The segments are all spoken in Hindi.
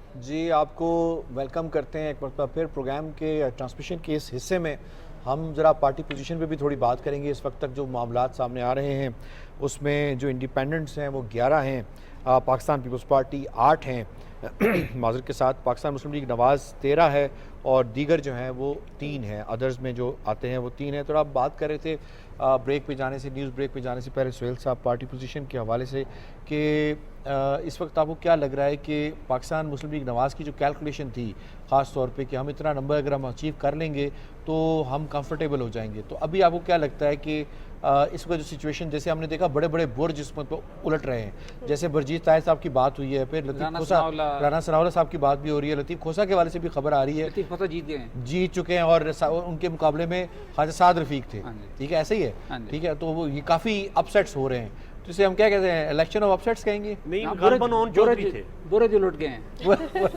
जी, आपको वेलकम करते हैं एक मरतबा फिर प्रोग्राम के ट्रांसमिशन के इस हिस्से में। हम ज़रा पार्टी पोजीशन पे भी थोड़ी बात करेंगे। इस वक्त तक जो मामलात सामने आ रहे हैं उसमें जो इंडिपेंडेंट्स हैं वो 11 हैं, पाकिस्तान पीपल्स पार्टी 8 हैं माज़रत के साथ, पाकिस्तान मुस्लिम लीग नवाज़ 13 है और दीगर जो हैं वो 3 हैं, अदर्स में जो आते हैं वो 3 हैं। तो आप बात कर रहे थे ब्रेक पे जाने से, न्यूज़ ब्रेक पे जाने से पहले सुहेल साहब पार्टी पोजीशन के हवाले से कि इस वक्त आपको क्या लग रहा है कि पाकिस्तान मुस्लिम लीग नवाज़ की जो कैलकुलेशन थी ख़ास तौर पे कि हम इतना नंबर अगर हम अचीव कर लेंगे तो हम कंफर्टेबल हो जाएंगे, तो अभी आपको क्या लगता है कि इस वक्त जो सिचुएशन, जैसे हमने देखा बड़े बड़े बुर्ज इस पर उलट रहे हैं, जैसे बरजीत ताहिर साहब की बात हुई है, फिर राना सनाउल्लाह साहब की बात भी हो रही है, लतीफ़ खोसा के हवाले से भी खबर आ रही है, लतीफ़ खोसा जीत चुके हैं और उनके मुकाबले में ख्वाजा साद रफीक थे। ठीक है, ऐसे ही है। ठीक है, तो वो ये काफ़ी अपसेट्स हो रहे हैं, तो इसे हम क्या कहते हैं, इलेक्शन ऑफ अपसेट्स कहेंगे? नहीं, बुरे जो लुट गए हैं।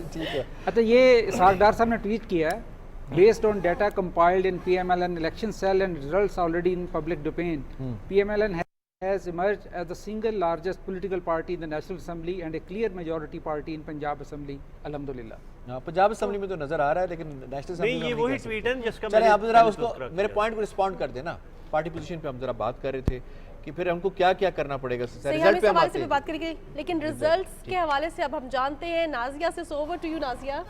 ठीक है। अच्छा, ये सागदार साहब ने ट्वीट किया है, based on data compiled in PMLN election cell and results already in public domain, PMLN has emerged as the single largest political party in the National Assembly and a clear majority party in Punjab Assembly, alhamdulillah। Punjab assembly में तो नजर आ रहा है, लेकिन नेशनल असेंबली नहीं, ये वही ट्वीट है जिसका चले आप जरा उसको मेरे पॉइंट को रिस्पॉन्ड कर देना। पार्टी पोजीशन पे हम जरा बात कर रहे थे कि फिर हमको क्या क्या करना पड़ेगा, रिजल्ट पे हम आते हैं, बात करेंगे, लेकिन रिजल्ट्स के हवाले से अब हम जानते हैं। नाजिया से ओवर टू यू नाजिया।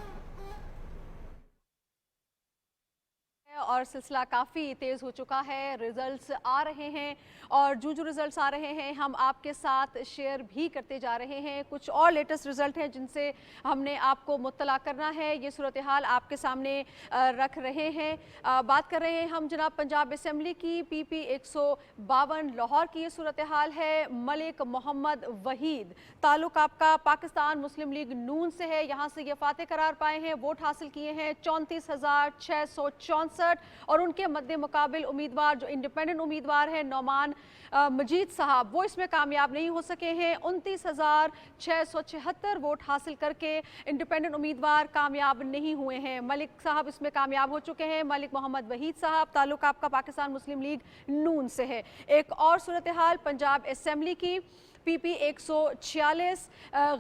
और सिलसिला काफ़ी तेज़ हो चुका है, रिजल्ट्स आ रहे हैं और जो रिजल्ट्स आ रहे हैं हम आपके साथ शेयर भी करते जा रहे हैं। कुछ और लेटेस्ट रिजल्ट हैं जिनसे हमने आपको मुत्तला करना है, ये सूरत हाल आपके सामने रख रहे हैं। बात कर रहे हैं हम जनाब पंजाब असम्बली की, PP 152 लाहौर की ये सूरत हाल है। मलिक मोहम्मद वहीद ताल्लुक आपका पाकिस्तान मुस्लिम लीग नून से है, यहाँ से ये फाते करार पाए हैं, वोट हासिल किए हैं 34,664 और उनके मद्दे मुकाबिल उम्मीदवार जो इंडिपेंडेंट उम्मीदवार है नौमान मजीद साहब, वो इसमें कामयाब नहीं हो सके हैं। 29,676 वोट हासिल करके इंडिपेंडेंट उम्मीदवार कामयाब नहीं हुए हैं। मलिक साहब इसमें कामयाब हो चुके हैं। मलिक मोहम्मद वहीद साहब ताल्लुक आपका पाकिस्तान मुस्लिम लीग नून से है। एक और सूरत हाल पंजाब असम्बली की, PP 146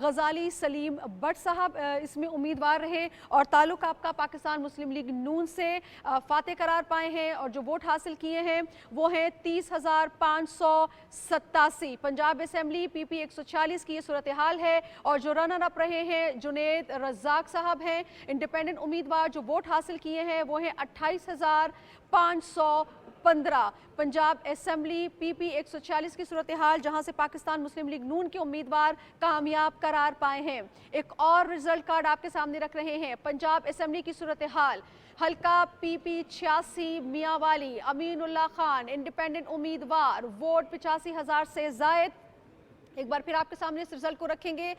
गजाली सलीम बट साहब इसमें उम्मीदवार रहे और ताल्लुक आपका पाकिस्तान मुस्लिम लीग नून से फाते करार पाए हैं और जो वोट हासिल किए हैं वो हैं 30,587। पंजाब असम्बली PP 146 की ये सूरत हाल है और जो रनर अप रहे हैं जुनेद रज़ाक साहब हैं। इंडिपेंडेंट उम्मीदवार जो वोट हासिल किए हैं वो हैं 28,515। पंजाब असम्बली PP 146 की सूरत हाल जहां से पाकिस्तान मुस्लिम लीग नून के उम्मीदवार कामयाब करार पाए हैं। एक और रिजल्ट कार्ड आपके सामने रख रहे हैं। पंजाब असम्बली की सूरत हाल, हल्का PP 86 मियांवाली अमीनुल्लाह खान इंडिपेंडेंट उम्मीदवार, वोट 85,000 से जायद। एक बार फिर आपके सामने इस रिजल्ट को रखेंगे।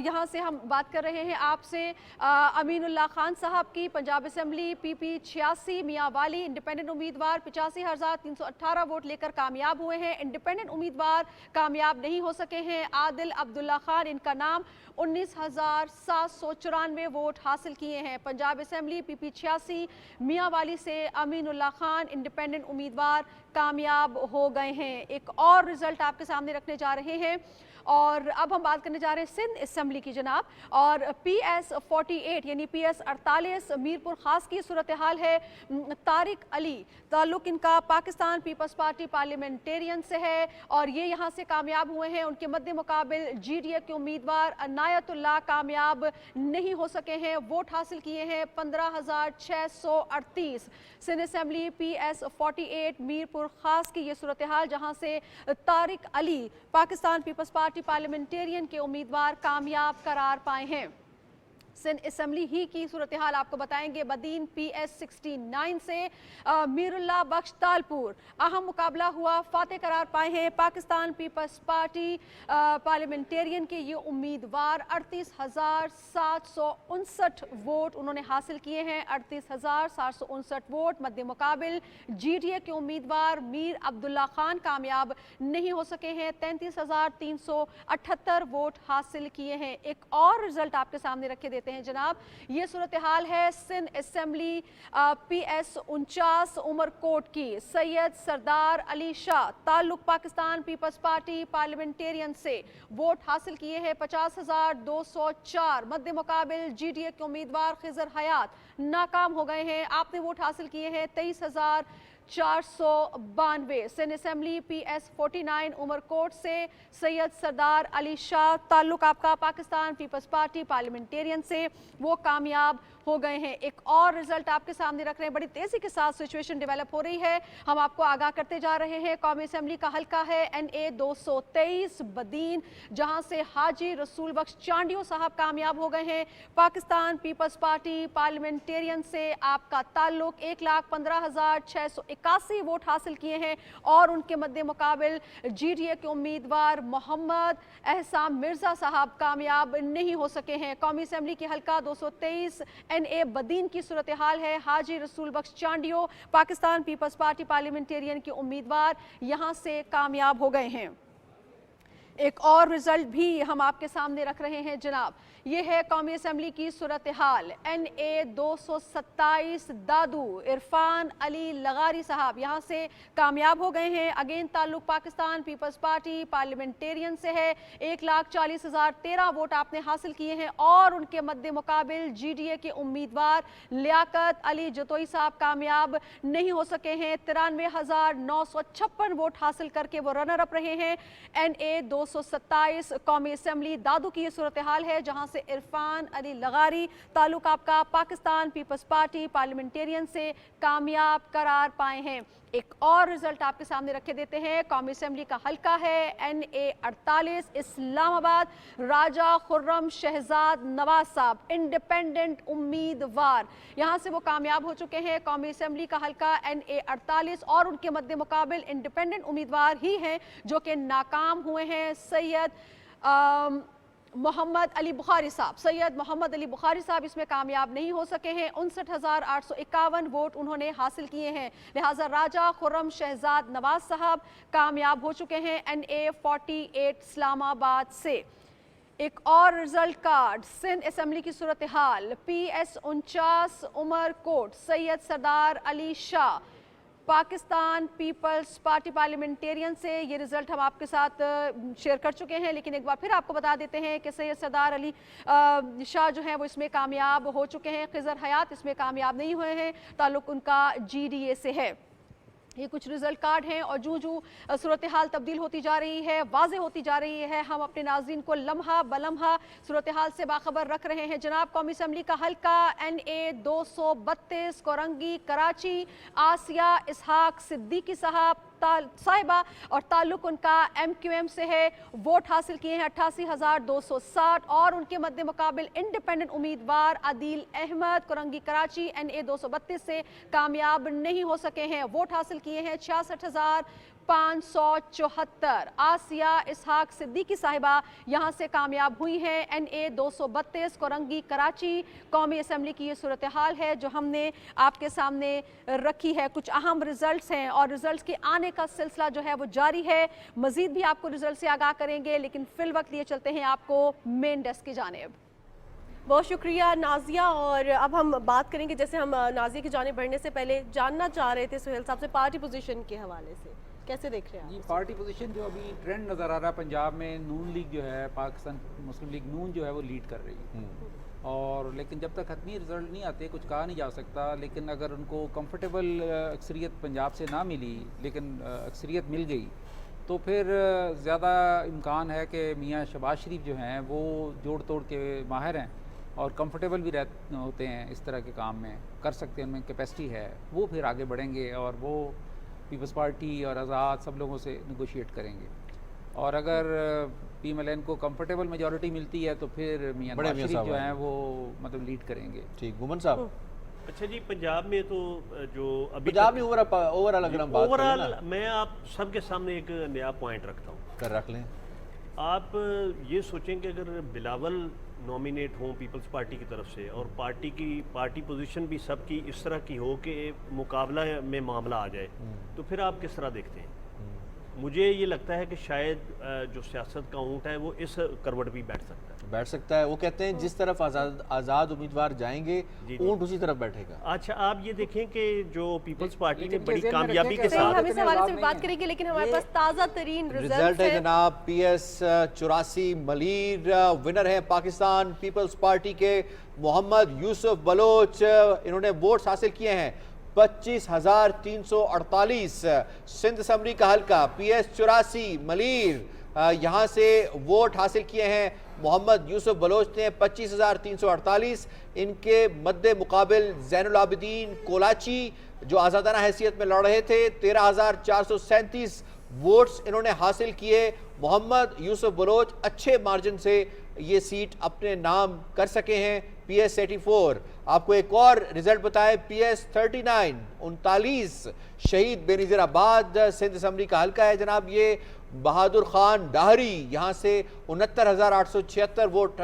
यहाँ से हम बात कर रहे हैं आपसे अमीनुल्लाह खान साहब की, Punjab assembly PP 86 Mianwali independent उम्मीदवार 85,318 वोट लेकर कामयाब हुए हैं। इंडिपेंडेंट उम्मीदवार कामयाब नहीं हो सके हैं आदिल अब्दुल्ला खान, इनका नाम 19,794 वोट हासिल किए हैं। पंजाब असम्बली PP 86 मियांवाली से अमीनुल्लाह खान इंडिपेंडेंट उम्मीदवार कामयाब हो गए हैं। एक और रिजल्ट आपके सामने रखने जा रहे हैं और अब हम बात करने जा रहे हैं सिंध असम्बली की जनाब, और PS 48 यानी PS 48 मीरपुर खास की सूरत हाल है। तारिक अली ताल्लुक इनका पाकिस्तान पीपल्स पार्टी पार्लियामेंटेरियन से है और ये यहाँ से कामयाब हुए हैं। उनके मद्दे मुकाबिल GDA के उम्मीदवार अनायतुल्लाह कामयाब नहीं हो सके हैं, वोट हासिल किए हैं 15,638। सिंध असम्बली PS 48 मीरपुर खास की ये सूरत हाल जहाँ से Tariq Ali Pakistan peoples party parliamentarian के उम्मीदवार कामयाब करार पाए हैं। सिंध असम्बली ही की सूरत हाल आपको बताएंगे। बदीन PS 69 से मीरुल्लाह बख्श तालपुर अहम मुकाबला हुआ, फाते करार पाए हैं पाकिस्तान पीपल्स पार्टी पार्लियामेंटेरियन के ये उम्मीदवार। 38,759 वोट उन्होंने हासिल किए हैं, 38,759 वोट। मद्दे मुकाबिल GDA के उम्मीदवार मीर अब्दुल्ला खान कामयाब नहीं हो सके हैं, 33,378 वोट हासिल किए हैं। एक और रिजल्ट आपके सामने रखे देते देते हैं जनाब। ये सूरत हाल है सिंध असेंबली PS 49 उमरकोट की। सैयद सरदार अली शाह ताल्लुक पाकिस्तान पीपल्स पार्टी पार्लियामेंटेरियन से वोट हासिल किए हैं 50,204। मद्दे मुकाबिल GDA के उम्मीदवार खिजर हयात नाकाम हो गए हैं। आपने वोट हासिल किए हैं 23,492। सिंध असेंबली PS 49 उमरकोट से सैयद सरदार अली शाह ताल्लुक आपका पाकिस्तान पीपल्स पार्टी पार्लियामेंटेरियन से, वो कामयाब हो गए हैं। एक और रिजल्ट आपके सामने रख रहे हैं। बड़ी तेजी के साथ सिचुएशन डेवलप हो रही है, हम आपको आगाह करते जा रहे हैं। कौमी असेंबली का हल्का है NA 223 बदीन, जहां से हाजी रसूल बख्श चांडियो साहब कामयाब हो गए हैं। पाकिस्तान पीपल्स पार्टी पार्लियामेंटेरियन से आपका ताल्लुक 1,15,681 वोट हासिल किए हैं और उनके मद्दे मुकाबिल GDA के उम्मीदवार मोहम्मद एहसान मिर्जा साहब कामयाब नहीं हो सके हैं। कौमी असेंबली की हल्का 223 NA बदीन की सूरत हाल है। Haji Rasool Bakhsh Chandio Pakistan peoples party parliamentarian के उम्मीदवार यहां से कामयाब हो गए हैं। एक और रिजल्ट भी हम आपके सामने रख रहे हैं जनाब, ये है कौमी असेंबली की सूरत हाल। NA 227 दादू इरफान अली लगारी साहब यहाँ से कामयाब हो गए हैं। अगेन ताल्लुक पाकिस्तान पीपल्स पार्टी पार्लियामेंटेरियन से है। 1,40,013 वोट आपने हासिल किए हैं और उनके मद्दे मुकाबिल GDA के उम्मीदवार लियाकत अली जतोई साहब कामयाब नहीं हो सके हैं। 93,956 वोट हासिल करके वो रनर अप रहे हैं। NA 227 कौमी असेंबली दादू की ये सूरत हाल है, जहां से इरफान अली लगारी ताल्लुक आपका पाकिस्तान पीपल्स पार्टी पार्लियामेंटेरियन से कामयाब करार पाए हैं। एक और रिजल्ट आपके सामने रखे देते हैं। कौमी असेंबली का हल्का है NA 48 इस्लामाबाद, राजा खुर्रम शहजाद नवाज साहब इंडिपेंडेंट उम्मीदवार, यहां से वो कामयाब हो चुके हैं। कौमी असेंबली का हल्का NA 48 और उनके मद्दे मुकाबिल इंडिपेंडेंट उम्मीदवार ही हैं जो कि नाकाम हुए हैं। सैयद मोहम्मद अली बुखारी साहब, सैयद मोहम्मद अली बुखारी साहब इसमें कामयाब नहीं हो सके हैं। 59,851 वोट उन्होंने हासिल किए हैं, लिहाजा राजा खुर्रम शहजाद नवाज साहब कामयाब हो चुके हैं NA 48 इस्लामाबाद से। एक और रिजल्ट कार्ड सिंध असेंबली की सूरत हाल PS 49 Umarkot, Syed Sardar Ali Shah Pakistan peoples party Parliamentarian से ये रिजल्ट हम आपके साथ शेयर कर चुके हैं, लेकिन एक बार फिर आपको बता देते हैं कि सैयद सरदार अली शाह जो हैं वो इसमें कामयाब हो चुके हैं। खिजर हयात इसमें कामयाब नहीं हुए हैं, ताल्लुक उनका GDA से है। ये कुछ रिजल्ट कार्ड हैं और जो सूरत हाल तब्दील होती जा रही है, वाज़े होती जा रही है, हम अपने नाज़रीन को लम्हा बलम्हा सूरत हाल से बाखबर रख रहे हैं। जनाब कौमी असेंबली का हल्का NA 232 कोरंगी कराची, आसिया इसहाक सिद्दीकी साहिबा और ताल्लुक उनका MQM से है। वोट हासिल किए हैं 88,260 और उनके मद्दे मुकाबिल इंडिपेंडेंट उम्मीदवार आदिल अहमद कोरंगी कराची NA 232 से कामयाब नहीं हो सके हैं। वोट हासिल किए हैं 66,574। आसिया इसहाक सिद्दीकी साहिबा यहाँ से कामयाब हुई हैं NA 232 कोरंगी कराची। कौमी असेंबली की ये सूरत हाल है जो हमने आपके सामने रखी है। कुछ अहम रिजल्ट्स हैं और रिजल्ट्स के आने का सिलसिला जो है वो जारी है। मजीद भी आपको रिजल्ट से आगाह करेंगे, लेकिन फिल वक्त लिए चलते हैं आपको मेन डेस्क की जानिब। बहुत शुक्रिया नाजिया। और अब हम बात करेंगे, जैसे हम नाजिया की जानिब बढ़ने से पहले जानना चाह रहे थे सुहेल साहब से पार्टी पोजीशन के हवाले से कैसे देख रहे हैं जी आप? पार्टी पोजीशन जो अभी ट्रेंड नज़र आ रहा है पंजाब में, नून लीग जो है, पाकिस्तान मुस्लिम लीग नून जो है वो लीड कर रही है। और लेकिन जब तक हतमी रिजल्ट नहीं आते कुछ कहा नहीं जा सकता। लेकिन अगर उनको कंफर्टेबल अक्सरियत पंजाब से ना मिली लेकिन अक्सरियत मिल गई तो फिर ज़्यादा इम्कान है कि मियाँ शहबाज शरीफ जो हैं वो जोड़ तोड़ के माहिर हैं और कंफर्टेबल भी होते हैं इस तरह के काम में, कर सकते हैं, उनमें कैपेसिटी है, वो फिर आगे बढ़ेंगे और वो पीपल्स पार्टी और आज़ाद सब लोगों से निगोशिएट करेंगे। और अगर PMLN को कंफर्टेबल मेजॉरिटी मिलती है तो फिर मियाँ नवाज शरीफ जो हैं वो मतलब लीड करेंगे। ठीक, गुमन साहब। अच्छा जी, पंजाब में तो जो अभी पंजाब में ओवरऑल अगर हम बात करें ओवरऑल मैं आप सबके सामने एक नया पॉइंट रखता हूँ, रख लें। आप ये सोचें कि अगर बिलावल नॉमिनेट हों पीपल्स पार्टी की तरफ से और पार्टी पोजीशन भी सबकी इस तरह की हो कि मुकाबला में मामला आ जाए, तो फिर आप किस तरह देखते हैं? मुझे ये लगता है कि शायद जो सियासत का ऊँट है वो इस करवट भी बैठ सकता है। बैठ सकता है। वो कहते हैं जिस तरफ आज़ाद उम्मीदवार जाएंगे ऊंट उसी तरफ बैठेगा। अच्छा, आप ये देखें कि जो पीपल्स पार्टी ने बड़ी जेल में कामयाबी रखें के कि सही, साथ हम इस हवाले से भी नहीं बात है। करेंगे, लेकिन हमारे पास ताज़ा तरीन रिजल्ट है जनाब। PS 84 मलीर विनर है पाकिस्तान पीपल्स पार्टी के मोहम्मद यूसुफ बलोच। इन्होंने वोट्स हासिल किए हैं 25,348। सिंध असम्बली का हल्का PS 84 मलीर, यहाँ से वोट हासिल किए हैं मोहम्मद यूसुफ बलोच ने 25,348। इनके मद्दे मुकाबिल ज़ैनुल आबिदीन कोलाची जो आज़ादाना हैसियत में लड़ रहे थे 13,437 वोट्स इन्होंने हासिल किए। मोहम्मद यूसुफ बलोच अच्छे मार्जिन से ये सीट अपने नाम कर सके हैं। PS 84 आपको एक और रिजल्ट बताए PS 39 39 शहीद बेनज़ीराबाद सिंध असम्बली का हल्का है जनाब। ये बहादुर खान डाहरी यहाँ से 69,876 वोट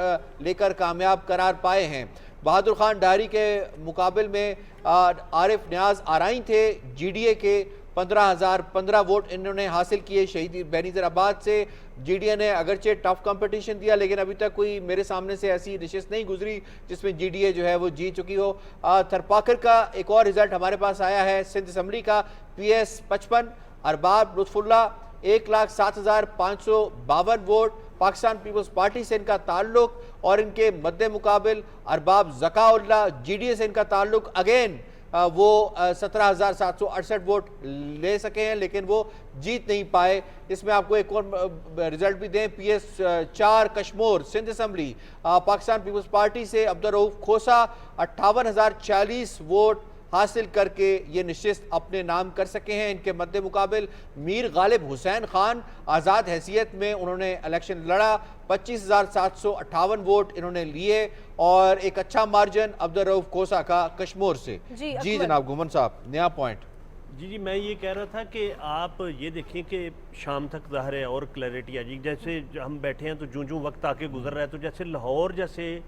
लेकर कामयाब करार पाए हैं। बहादुर खान डाहरी के मुकाबले में आरिफ न्याज आराई थे GDA के 15,015 वोट इन्होंने हासिल किए शहीद बेनज़ीराबाद से। GDA ने अगरचे टफ कंपटीशन दिया लेकिन अभी तक कोई मेरे सामने से ऐसी नशिस्त नहीं गुजरी जिसमें GDA जो है वो जीत चुकी हो। थरपाकर का एक और रिजल्ट हमारे पास आया है सिंध असम्बली का PS 55 Arbab Lutfullah 1,07,552 vote Pakistan peoples party से इनका ताल्लुक और इनके मद्दे मुकाबिल अरबाब ज़काउल्ला GDA से इनका ताल्लुक अगेन वो 17,768 वोट ले सके हैं लेकिन वो जीत नहीं पाए। इसमें आपको एक और रिजल्ट भी दें PS 4 Kashmir Sindh assembly Pakistan peoples party से अब्दुर्रऊफ खोसा 58,040 वोट हासिल करके ये नशिस्त अपने नाम कर सके हैं। इनके मद्दे मुकाबिल मीर गालिब हुसैन खान आज़ाद हैसियत में उन्होंने इलेक्शन लड़ा 25,758 वोट इन्होंने लिए और एक अच्छा मार्जिन अब्दुर्रऊफ खोसा का कश्मीर से। जी जनाब गुमन साहब नया पॉइंट। जी मैं ये कह रहा था कि आप ये देखें कि शाम तक ज़ाहिर है और क्लैरिटी आ जाएगी। जैसे हम बैठे हैं तो जूं जूं वक्त आके गुजर रहा है तो जैसे लाहौर जैसे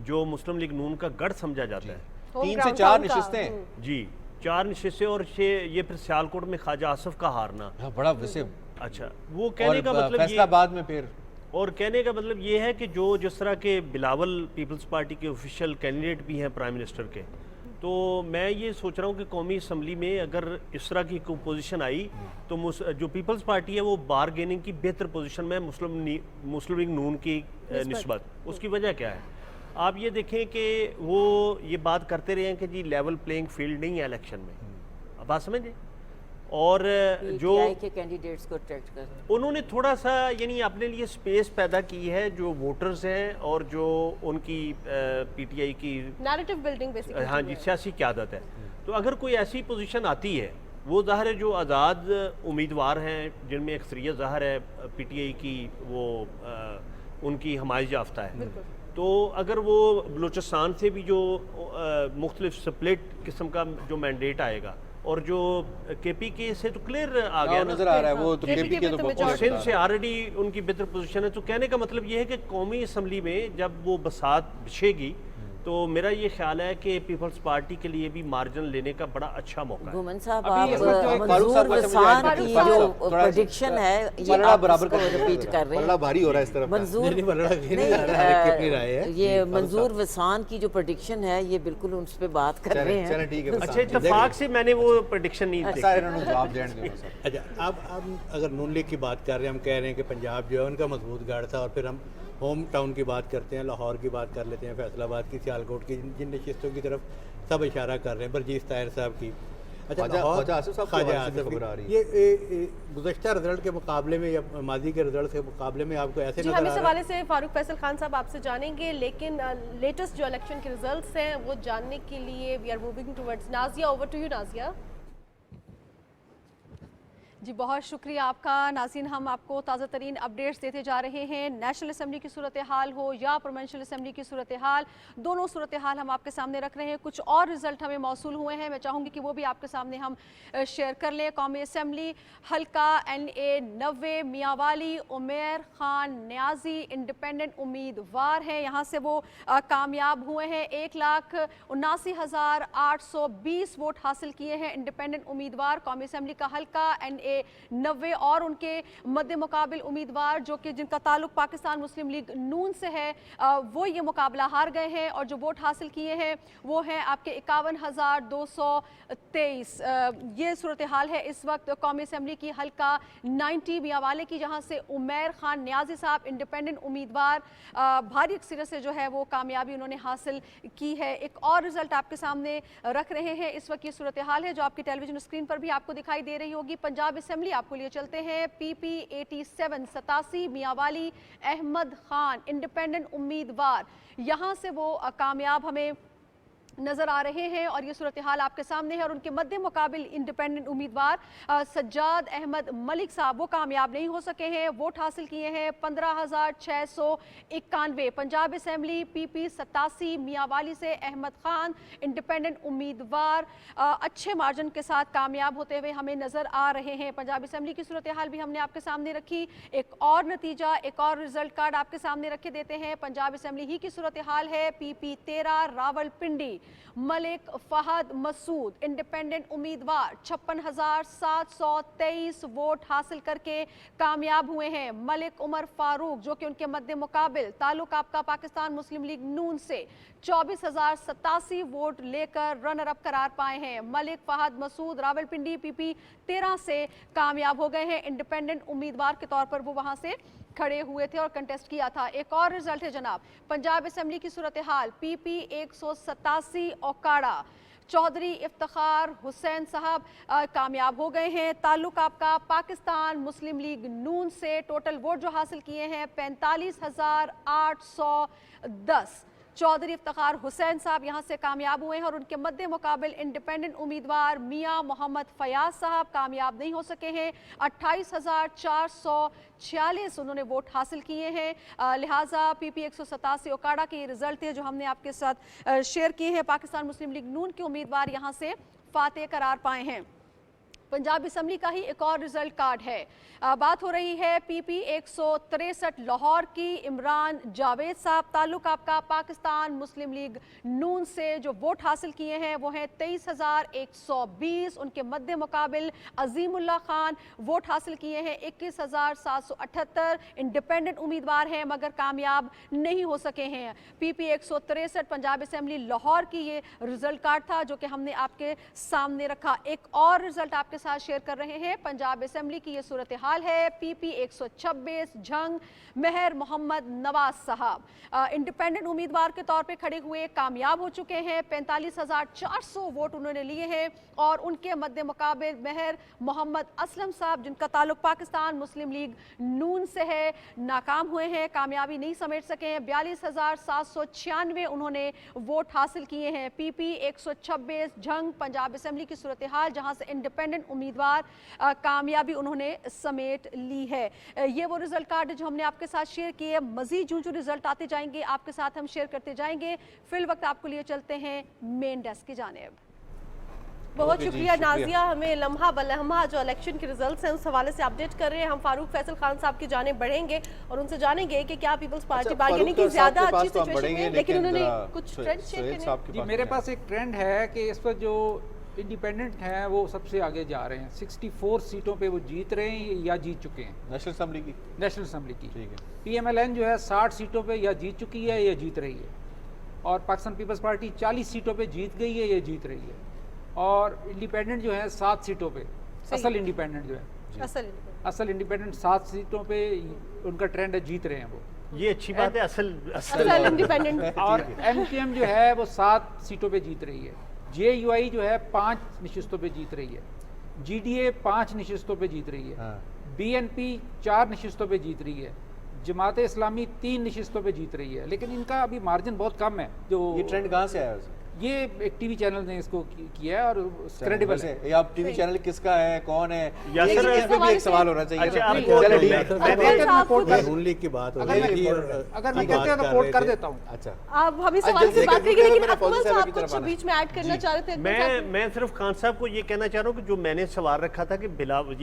जो मुस्लिम लीग नून का गढ़ समझा जाता है 3 से 4 नशिस्तें जी 4 नशिस्तें और ये फिर सियालकोट में ख्वाजा आसिफ का हारना बड़ा वैसे अच्छा वो कहने का मतलब फैसलाबाद में फिर और कहने का मतलब ये है कि जो जिस तरह के बिलावल पीपल्स पार्टी के ऑफिशियल कैंडिडेट भी हैं प्राइम मिनिस्टर के, तो मैं ये सोच रहा हूँ कि कौमी असम्बली में अगर इस तरह की पोजीशन आई तो जो पीपल्स पार्टी है वो बारगेनिंग की बेहतर पोजीशन में मुस्लिम लीग नून की निस्बत। उसकी वजह क्या है? आप ये देखें कि वो ये बात करते रहे हैं कि जी लेवल प्लेइंग फील्ड नहीं है इलेक्शन में। अब बात समझे और जो के कैंडिडेट्स को अट्रैक्ट कर उन्होंने थोड़ा सा यानी अपने लिए स्पेस पैदा की है जो वोटर्स हैं और जो उनकी PTI की नैरेटिव बिल्डिंग बेसिकली हाँ जी सियासी क़यादत है। तो अगर कोई ऐसी पोजीशन आती है वो ज़ाहिर है जो आज़ाद उम्मीदवार हैं जिनमें अक्सरियत ज़ाहिर है PTI की वो उनकी हमायत याफ्ता है, तो अगर वो बलूचिस्तान से भी जो मुख्तलिफ स्प्लिट किस्म का जो मैंडेट आएगा और जो KPK से तो क्लियर आ गया नजर आ रहा है वो तो KPK के तो और सिंध से ऑलरेडी उनकी बेहतर पोजीशन है। तो कहने का मतलब ये है कि कौमी असम्बली में जब वो बसात बिछेगी तो मेरा ये ख्याल है कि पीपल्स पार्टी के लिए भी मार्जिन लेने का बड़ा अच्छा मौका है। गुमन साहब अभी आप इस वक्त जो एक मंजूर वसान की जो थोड़ा प्रेडिक्शन है ये पलड़ा आप बराबर इसको रिपीट कर रहे पलड़ा हैं। भारी हो रहा है इस तरफ मंजूर ये मंजूर वसान की जो प्रेडिक्शन है ये बिल्कुल उस पर बात कर रहे हैं। चलें ठीक है अच्छा इत्तेफाक से मैंने वो प्रेडिक्शन नहीं देखी। सारे इन्होंने जवाब देने दो सर। अच्छा अब अगर नून लीग की बात कर रहे हैं, हम कह रहे हैं कि पंजाब जो है उनका मजबूत गढ़ था और फिर हम होम टाउन की बात करते हैं, लाहौर की बात कर लेते हैं, फैसलाबाद की, सियालकोट की, जिन नशिस्तों की तरफ सब इशारा कर रहे हैं, बरजीस ताहिर साहब की। अच्छा ख्वाजा आसिफ साहब के हवाले से भी खबर आ रही है। ये गुज़श्ता रिजल्ट के मुकाबले में या माजी के रिजल्ट के मुकाबले में आपको ऐसे जी नजर हम आ इस रहा है? हवाले से फारूक फैसल खान साहब आपसे जानेंगे, लेकिन लेटेस्ट जो इलेक्शन के रिजल्ट्स हैं वो जानने के लिए we are moving towards Nazia. Over to you Nazia. जी बहुत शुक्रिया आपका नाज़रीन। हम आपको ताज़ा तरीन अपडेट्स देते जा रहे हैं। नेशनल असम्बली की सूरत हाल हो या प्रोविंशियल असम्बली की सूरत हाल, दोनों सूरत हाल हम आपके सामने रख रहे हैं। कुछ और रिजल्ट हमें मौसूल हुए हैं, मैं चाहूँगी कि वो भी आपके सामने हम शेयर कर लें। कौमी असम्बली हल्का NA 90 मियांवाली उमेर खान न्याजी इंडिपेंडेंट उम्मीदवार हैं, यहाँ से वो कामयाब हुए हैं। 1,79,820 वोट हासिल किए हैं इंडिपेंडेंट उम्मीदवार। कौमी असम्बली का हल्का NA 90 और उनके मध्य मुकाबिल उम्मीदवार जो कि जिनका ताल्लुक पाकिस्तान मुस्लिम लीग नून से है वो ये मुकाबला हार गए हैं और जो वोट हासिल किए हैं वो हैं आपके 51,223। ये सूरत हाल है इस वक्त कौमी असम्बली की हल्का 90 मियांवाले की, जहां से उमैर खान नियाजी साहब इंडिपेंडेंट उम्मीदवार भारी अक्सरियत से जो है वो कामयाबी उन्होंने हासिल की है। एक और रिजल्ट आपके सामने रख रहे हैं। इस वक्त ये सूरत हाल है जो आपकी टेलीविजन स्क्रीन पर भी आपको दिखाई दे रही होगी। पंजाब असम्बली आपको लिए चलते हैं। PP 87 87 मियांवाली अहमद खान इंडिपेंडेंट उम्मीदवार, यहाँ से वो कामयाब हमें नजर आ रहे हैं और ये सूरत हाल आपके सामने है। और उनके मध्य मुकाबिल इंडिपेंडेंट उम्मीदवार सज्जाद अहमद मलिक साहब वो कामयाब नहीं हो सके हैं। वोट हासिल किए हैं 15,691। पंजाब असम्बली PP 87 मियांवाली से अहमद खान इंडिपेंडेंट उम्मीदवार अच्छे मार्जिन के साथ कामयाब होते हुए हमें नजर आ रहे हैं। पंजाब असम्बली की सूरत हाल भी हमने आपके सामने रखी। एक और नतीजा, एक और रिजल्ट कार्ड आपके सामने रखे देते हैं। पंजाब असम्बली ही की सूरत हाल है। PP 13 रावलपिंडी मलिक फहद मसूद इंडिपेंडेंट उम्मीदवार 56,723 वोट हासिल करके कामयाब हुए हैं। मलिक उमर फारूक जो कि उनके मध्य मुकाबिल ताल्लुक आपका पाकिस्तान मुस्लिम लीग नून से 24,087 वोट लेकर रनर अप करार पाए हैं। मलिक फहद मसूद रावलपिंडी PP 13 से कामयाब हो गए हैं। इंडिपेंडेंट उम्मीदवार के तौर पर वो वहां से खड़े हुए थे और कंटेस्ट किया था। एक और रिजल्ट है जनाब पंजाब असम्बली की सूरत हाल। PP 187 ओकाड़ा चौधरी इफ्तिखार हुसैन साहब कामयाब हो गए हैं। ताल्लुक आपका पाकिस्तान मुस्लिम लीग नून से। टोटल वोट जो हासिल किए हैं 45,810। चौधरी इफ्तिखार हुसैन साहब यहाँ से कामयाब हुए हैं और उनके मध्य मुकाबिल इंडिपेंडेंट उम्मीदवार मियां मोहम्मद फयाज साहब कामयाब नहीं हो सके हैं। 28,446 उन्होंने वोट हासिल किए हैं। लिहाजा PP 187 ओकाड़ा के रिजल्ट थे जो हमने आपके साथ शेयर किए हैं। पाकिस्तान मुस्लिम लीग नून के उम्मीदवार यहाँ से फातेह करार पाए हैं। पंजाब असम्बली का ही एक और रिजल्ट कार्ड है। बात हो रही है PP 163 लाहौर की। इमरान जावेद साहब ताल्लुक आपका पाकिस्तान मुस्लिम लीग नून से जो वोट हासिल किए हैं वो हैं 23,120। उनके मध्य मुकाबिल अजीमुल्लाह खान वोट हासिल किए हैं 21,778। इंडिपेंडेंट उम्मीदवार हैं मगर कामयाब नहीं हो सके हैं। PP 163 पंजाब असम्बली लाहौर की ये रिजल्ट कार्ड था जो कि हमने आपके सामने रखा। एक और रिजल्ट आपके साथ शेयर कर रहे हैं। पंजाब असम्बली की ये सूरत हाल है। PP 126 झंग मेहर मोहम्मद नवाज साहब इंडिपेंडेंट उम्मीदवार के तौर पे खड़े हुए कामयाब हो चुके हैं। 45,400 वोट उन्होंने लिए हैं और उनके मध्य मुकाबिल मेहर मोहम्मद असलम साहब जिनका ताल्लुक पाकिस्तान मुस्लिम लीग नून से है नाकाम हुए हैं, कामयाबी नहीं समेट सके हैं। 42,796 उन्होंने वोट हासिल किए हैं। PP 126 झंग पंजाब असम्बली की सूरत हाल जहां से इंडिपेंडेंट उम्मीदवार कामयाबी उन्होंने समेट ली है। ये वो रिजल्ट कार्ड जो हमने आपके साथ शेयर किए। मजीद जो रिजल्ट आते जाएंगे आपके साथ हम शेयर करते जाएंगे। फिल वक्त आपको लिए चलते हैं मेन डेस्क की जानिब। बहुत शुक्रिया नाजिया, हमें लम्हा बलम्हा जो इलेक्शन के रिजल्ट्स हैं उस हवाले से अपडेट कर रहे हैं। हम फारूक फैसल खान साहब की जाने बढ़ेंगे और उनसे जानेंगे कि क्या पीपल्स पार्टी बार्गेनिंग की ज्यादा अच्छी सिचुएशन है, लेकिन उन्होंने कुछ ट्रेंड शेयर करने। मेरे पास एक ट्रेंड है कि इस पर जो इंडिपेंडेंट हैं वो सबसे आगे जा रहे हैं। 64 सीटों पे वो जीत रहे हैं या जीत चुके हैं। नेशनल असम्बली की ठीक है। PMLN जो है 60 सीटों पे या जीत चुकी है या जीत रही है और पाकिस्तान पीपल्स पार्टी 40 सीटों पे जीत गई है या जीत रही है और इंडिपेंडेंट जो है 7 सीटों पे असल इंडिपेंडेंट जो है असल इंडिपेंडेंट 7 सीटों पे उनका ट्रेंड है, जीत रहे हैं वो। ये अच्छी बात है। असल इंडिपेंडेंट और MQM जो है वो 7 सीटों पे जीत रही है। JUI जो है 5 नशिस्तों पे जीत रही है। GDA 5 नशिस्तों पे जीत रही है। BNP 4 नशिस्तों पे जीत रही है। जमात इस्लामी 3 नशिस्तों पे जीत रही है। लेकिन इनका अभी मार्जिन बहुत कम है। जो ये ट्रेंड कहाँ से आया वैसे? ये एक टीवी चैनल ने इसको किया है और क्रेडिबल है। ये आप टीवी चैनल किसका है, कौन है, या इस पे भी एक सवाल होना चाहिए। अच्छा, चलिए, नून लीग की बात हो रही थी और अगर मैं कहते हैं तो रिपोर्ट कर देता हूँ। अच्छा, आप हम इस सवाल से बात करेंगे लेकिन अकमल साहब की तरफ कुछ आना। बीच में ऐड करना चाह रहे थे। मैं सिर्फ खान साहब को ये कहना चाह रहा हूँ कि जो मैंने सवाल रखा था कि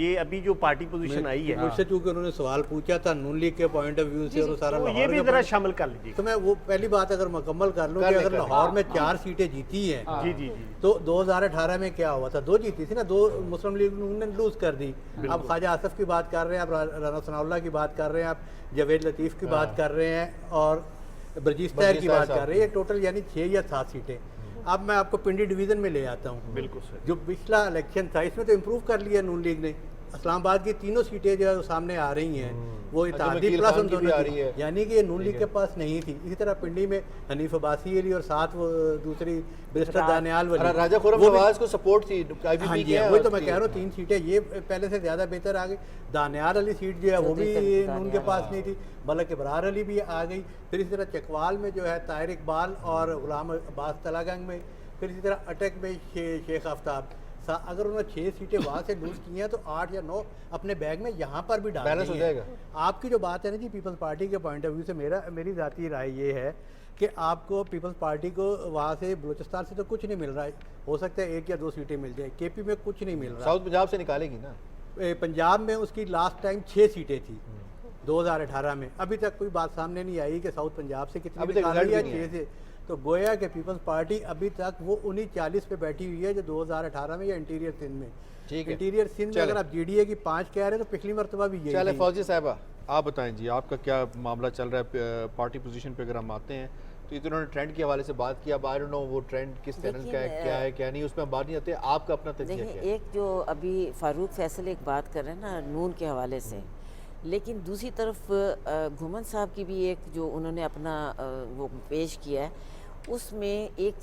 ये अभी जो पार्टी पोजीशन आई है मुझसे चूंकि उन्होंने सवाल पूछा था नून लीग के पॉइंट ऑफ व्यू से और सारा तो ये लाहौर भी के जरा point- शामिल कर लीजिए। तो मैं वो पहली बात अगर मुकम्मल कर लूँ कि अगर लाहौर में 4 सीटें सीटें जीती हैं। जी जी जी। तो 2018 में क्या हुआ था, 2 जीती थी ना, 2 मुस्लिम लीग नून ने लूज कर दी। अब ख्वाजा आसफ की बात कर रहे हैं, आप राना सनाउल्लाह की बात कर रहे हैं, आप जवेद लतीफ़ की बात कर रहे हैं और बर्जीस ताहिर की बात कर रहे हैं। ये टोटल यानी 6 या 7 सीटें। अब मैं आपको पिंडी डिवीज़न में ले आता हूँ। बिल्कुल सर। जो पिछला इलेक्शन था इसमें तो इम्प्रूव कर लिया नून लीग ने। इस्लामाबाद की तीनों सीटें जो है वो सामने आ रही हैं, वो इत्तेहादी वकील प्लस खान उन की भी दोनों आ की, रही है। यानी कि ये नून लीग के पास नहीं थी। इसी तरह पिंडी में हनीफ अब्बासी अली और साथ वो दूसरी बैरिस्टर दानियाल वली, राजा खुर्रम वो भी- नवाज को सपोर्ट थी IPP हाँ जी, की है वही तो मैं उसकी। कह रहा हूँ 3 सीटें ये पहले से ज़्यादा बेहतर आ गई। दानियाल अली सीट जो है वो भी नून के पास नहीं थी, मलक इब्रार अली भी आ गई। फिर इसी तरह चकवाल में जो है ताहिर इकबाल और गुलाम अब्बास तलागंग में, फिर इसी तरह अटक में शेख आफ्ताब। अगर उन्होंने 6 सीटें वहाँ से लूज की हैं तो 8 या 9 अपने बैग में यहाँ पर भी डाल बैलेंस हो देंगे। जाएगा। आपकी जो बात है ना जी पीपल्स पार्टी के पॉइंट ऑफ व्यू से मेरी ज़ाती राय ये है कि आपको पीपल्स पार्टी को वहाँ से बलूचिस्तान से तो कुछ नहीं मिल रहा है। हो सकता है 1 या 2 सीटें मिल जाए, KP में कुछ नहीं मिल रहा। साउथ पंजाब से निकालेगी ना। पंजाब में उसकी लास्ट टाइम 6 सीटें थी 2018 में। अभी तक कोई बात सामने नहीं आई कि साउथ पंजाब से कितनी अभी तक निकाल रिजल्ट रही है, भी नहीं 6 से। तो गोया के पीपल्स पार्टी अभी तक वो उन्हीं 40 पे बैठी हुई है जो 2018 में या इंटीरियर सिंध में। ठीक है। इंटीरियर सिंध में चलें। अगर आप GDA की 5 कह रहे हैं तो पिछली मरतबा भी यही चले थी। फौजी साहबा आप बताएं जी, आपका क्या मामला चल रहा है पार्टी पोजीशन पे? अगर हम आते हैं तो इन्होंने ट्रेंड के हवाले से बात किया। अब आई डोंट नो वो ट्रेंड किस तरह का है, क्या है क्या नहीं, उसमें हम बात नहीं आते। आपका अपना तजज़िया क्या देखिए, है? एक जो अभी फारूक फैसल एक बात कर रहे हैं ना नून के हवाले से, लेकिन दूसरी तरफ घुमन साहब की भी एक जो उन्होंने अपना वो पेश किया है, उसमें एक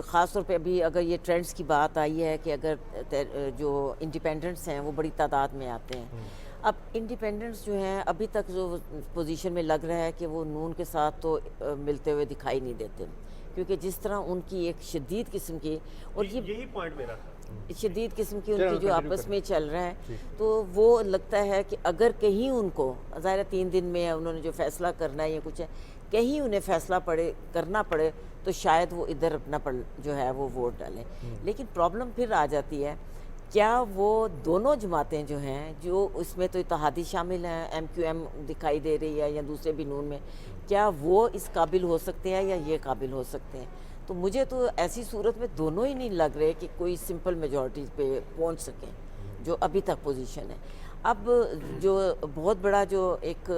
ख़ास तौर पे अभी अगर ये ट्रेंड्स की बात आई है कि अगर जो इंडिपेंडेंट्स हैं वो बड़ी तादाद में आते हैं। अब इंडिपेंडेंट्स जो हैं अभी तक जो पोजीशन में लग रहा है कि वो नून के साथ तो मिलते हुए दिखाई नहीं देते, क्योंकि जिस तरह उनकी एक शदीद किस्म की और ये यही पॉइंट मेरा था। शदीद किस्म की चलो, उनकी जो continue आपस करें। में चल रहा है, तो वो लगता है कि अगर कहीं उनको ज़ाहिर 3 दिन में उन्होंने जो फैसला करना है या कुछ है, कहीं उन्हें फैसला करना पड़े तो शायद वो इधर अपना जो है वो वोट डालें। लेकिन प्रॉब्लम फिर आ जाती है, क्या वो दोनों जमातें जो हैं, जो उसमें तो इत्तेहादी शामिल हैं, MQM दिखाई दे रही है या दूसरे भी नून में, क्या वो इस काबिल हो सकते हैं या ये काबिल हो सकते हैं? तो मुझे तो ऐसी सूरत में दोनों ही नहीं लग रहे कि कोई सिंपल मेजॉरिटी पे पहुंच सकें जो अभी तक पोजीशन है। अब जो बहुत बड़ा जो एक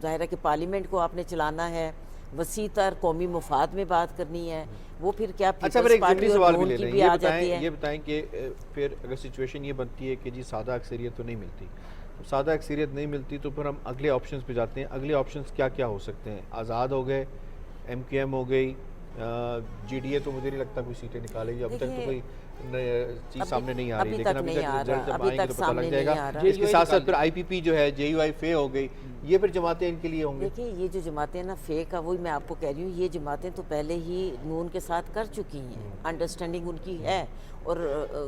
ज़ाहिर है कि पार्लियामेंट को आपने चलाना है, वसी तर कौमी मुफाद में बात करनी है, वो फिर क्या अच्छा, फिर एक ज़रूरी सवाल भी ले लें। आ जाती है। ये बताएं कि फिर अगर सिचुएशन ये बनती है कि जी सादा अक्सरियत तो नहीं मिलती, तो सादा अक्सरियत नहीं मिलती तो फिर हम अगले ऑप्शंस पे जाते हैं। अगले ऑप्शंस क्या क्या हो सकते हैं? आज़ाद हो गए, MQM हो गई, GDA तो मुझे नहीं लगता कोई सीटें निकालेगी। अब तक तो कोई चीज़ सामने नहीं आ रही, अभी लेकिन तक अभी नहीं तक आ रिजल्ट रहा, जब अभी आएंगे तक तो पता सामने लग नहीं जाएगा। आ रहा। इसके साथ साथ फिर IPP जो है, JUI फे हो गई, ये फिर जमातें इनके लिए होंगी। देखिए, ये जो जमातें ना फेक है, वही मैं आपको कह रही हूँ, ये जमातें तो पहले ही नून के साथ कर चुकी हैं, अंडरस्टैंडिंग उनकी है और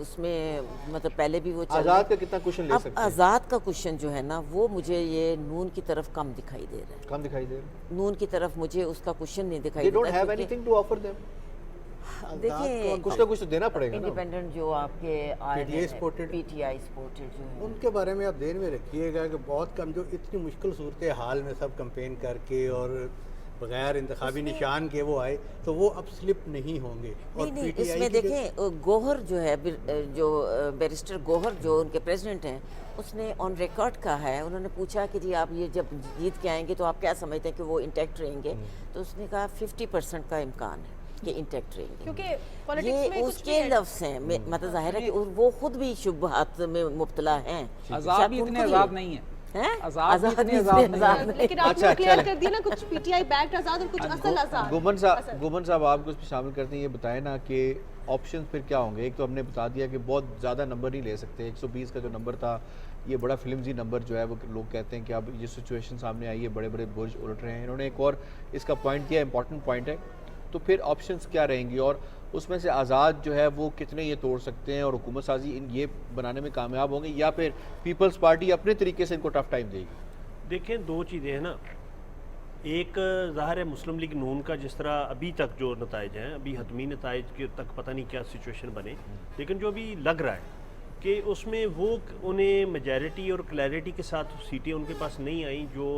उसमें मतलब पहले भी वो चल आज़ाद का कितना क्वेश्चन ले अब सकते हैं? आज़ाद का क्वेश्चन जो है ना, वो मुझे ये नून की तरफ कम दिखाई दे रहा है। कम दिखाई दे रहा है। नून की तरफ मुझे उसका क्वेश्चन नहीं दिखाई They देता, don't have क्योंकि anything to offer them। देखिए कुछ ना कुछ तो देना पड़ेगा ना। इंडिपेंडेंट जो आपके आए PTI supported। PTI सपोर्टेड जो है, उनके बारे में आप ध्यान में रखिएगा कि बहुत कम जो इतनी मुश्किल सूरत हाल में सब कैंपेन करके और बगैर इंतखाबी निशान के वो आए, तो वो अब स्लिप नहीं होंगे। और नहीं PTI इसमें की जो- देखें गोहर जो है जो बैरिस्टर गोहर जो उनके प्रेसिडेंट हैं, उसने ऑन रिकॉर्ड कहा है, उन्होंने पूछा कि जी आप ये जब जीत के आएंगे तो आप क्या समझते हैं कि वो इंटैक्ट रहेंगे? तो उसने कहा 50% का इम्कान है कि इंटैक्ट रहेंगे। क्योंकि पॉलिटिक्स में ये कुछ उसके भी है। लफ्ज़ हैं, मतलब जाहिर है कि वो खुद भी शुबहात में मुब्तला हैं। आज़ाद शायद भी इतने उनको आज़ाद ही- नहीं है। हैं? आज़ाद भी आज़ाद इतने भी आज़ाद इतने नहीं आज़ाद है। नहीं। लेकिन आपने अच्छा, क्लियर चलें। कर दिया ना, कुछ PTI बैक्ड आज़ाद और कुछ असल आज़ाद। गुमन साहब आपको इसमें शामिल करते हैं, ये बताएं ना कि ऑप्शंस फिर क्या होंगे? एक तो हमने बता दिया कि बहुत ज़्यादा नंबर नहीं ले सकते। 120 का जो नंबर था, ये बड़ा फ्लिमजी नंबर जो है वो लोग कहते हैं कि अब ये सिचुएशन सामने आई है, बड़े बड़े बुर्ज उलट रहे हैं। इन्होंने एक और इसका पॉइंट दिया, इंपॉर्टेंट पॉइंट है। तो फिर ऑप्शंस क्या रहेंगी और उसमें से आज़ाद जो है वो कितने ये तोड़ सकते हैं और हुकूमत साजी इन ये बनाने में कामयाब होंगे, या फिर पीपल्स पार्टी अपने तरीके से इनको टफ टाइम देगी? देखें, 2 चीज़ें हैं ना। एक ज़ाहिर है मुस्लिम लीग नून का जिस तरह अभी तक जो नताइज हैं, अभी हतमी नताइज के तक पता नहीं क्या सिचुएशन बने, लेकिन जो अभी लग रहा है कि उसमें वो उन्हें मेजॉरिटी और क्लैरिटी के साथ सीटें उनके पास नहीं आई जो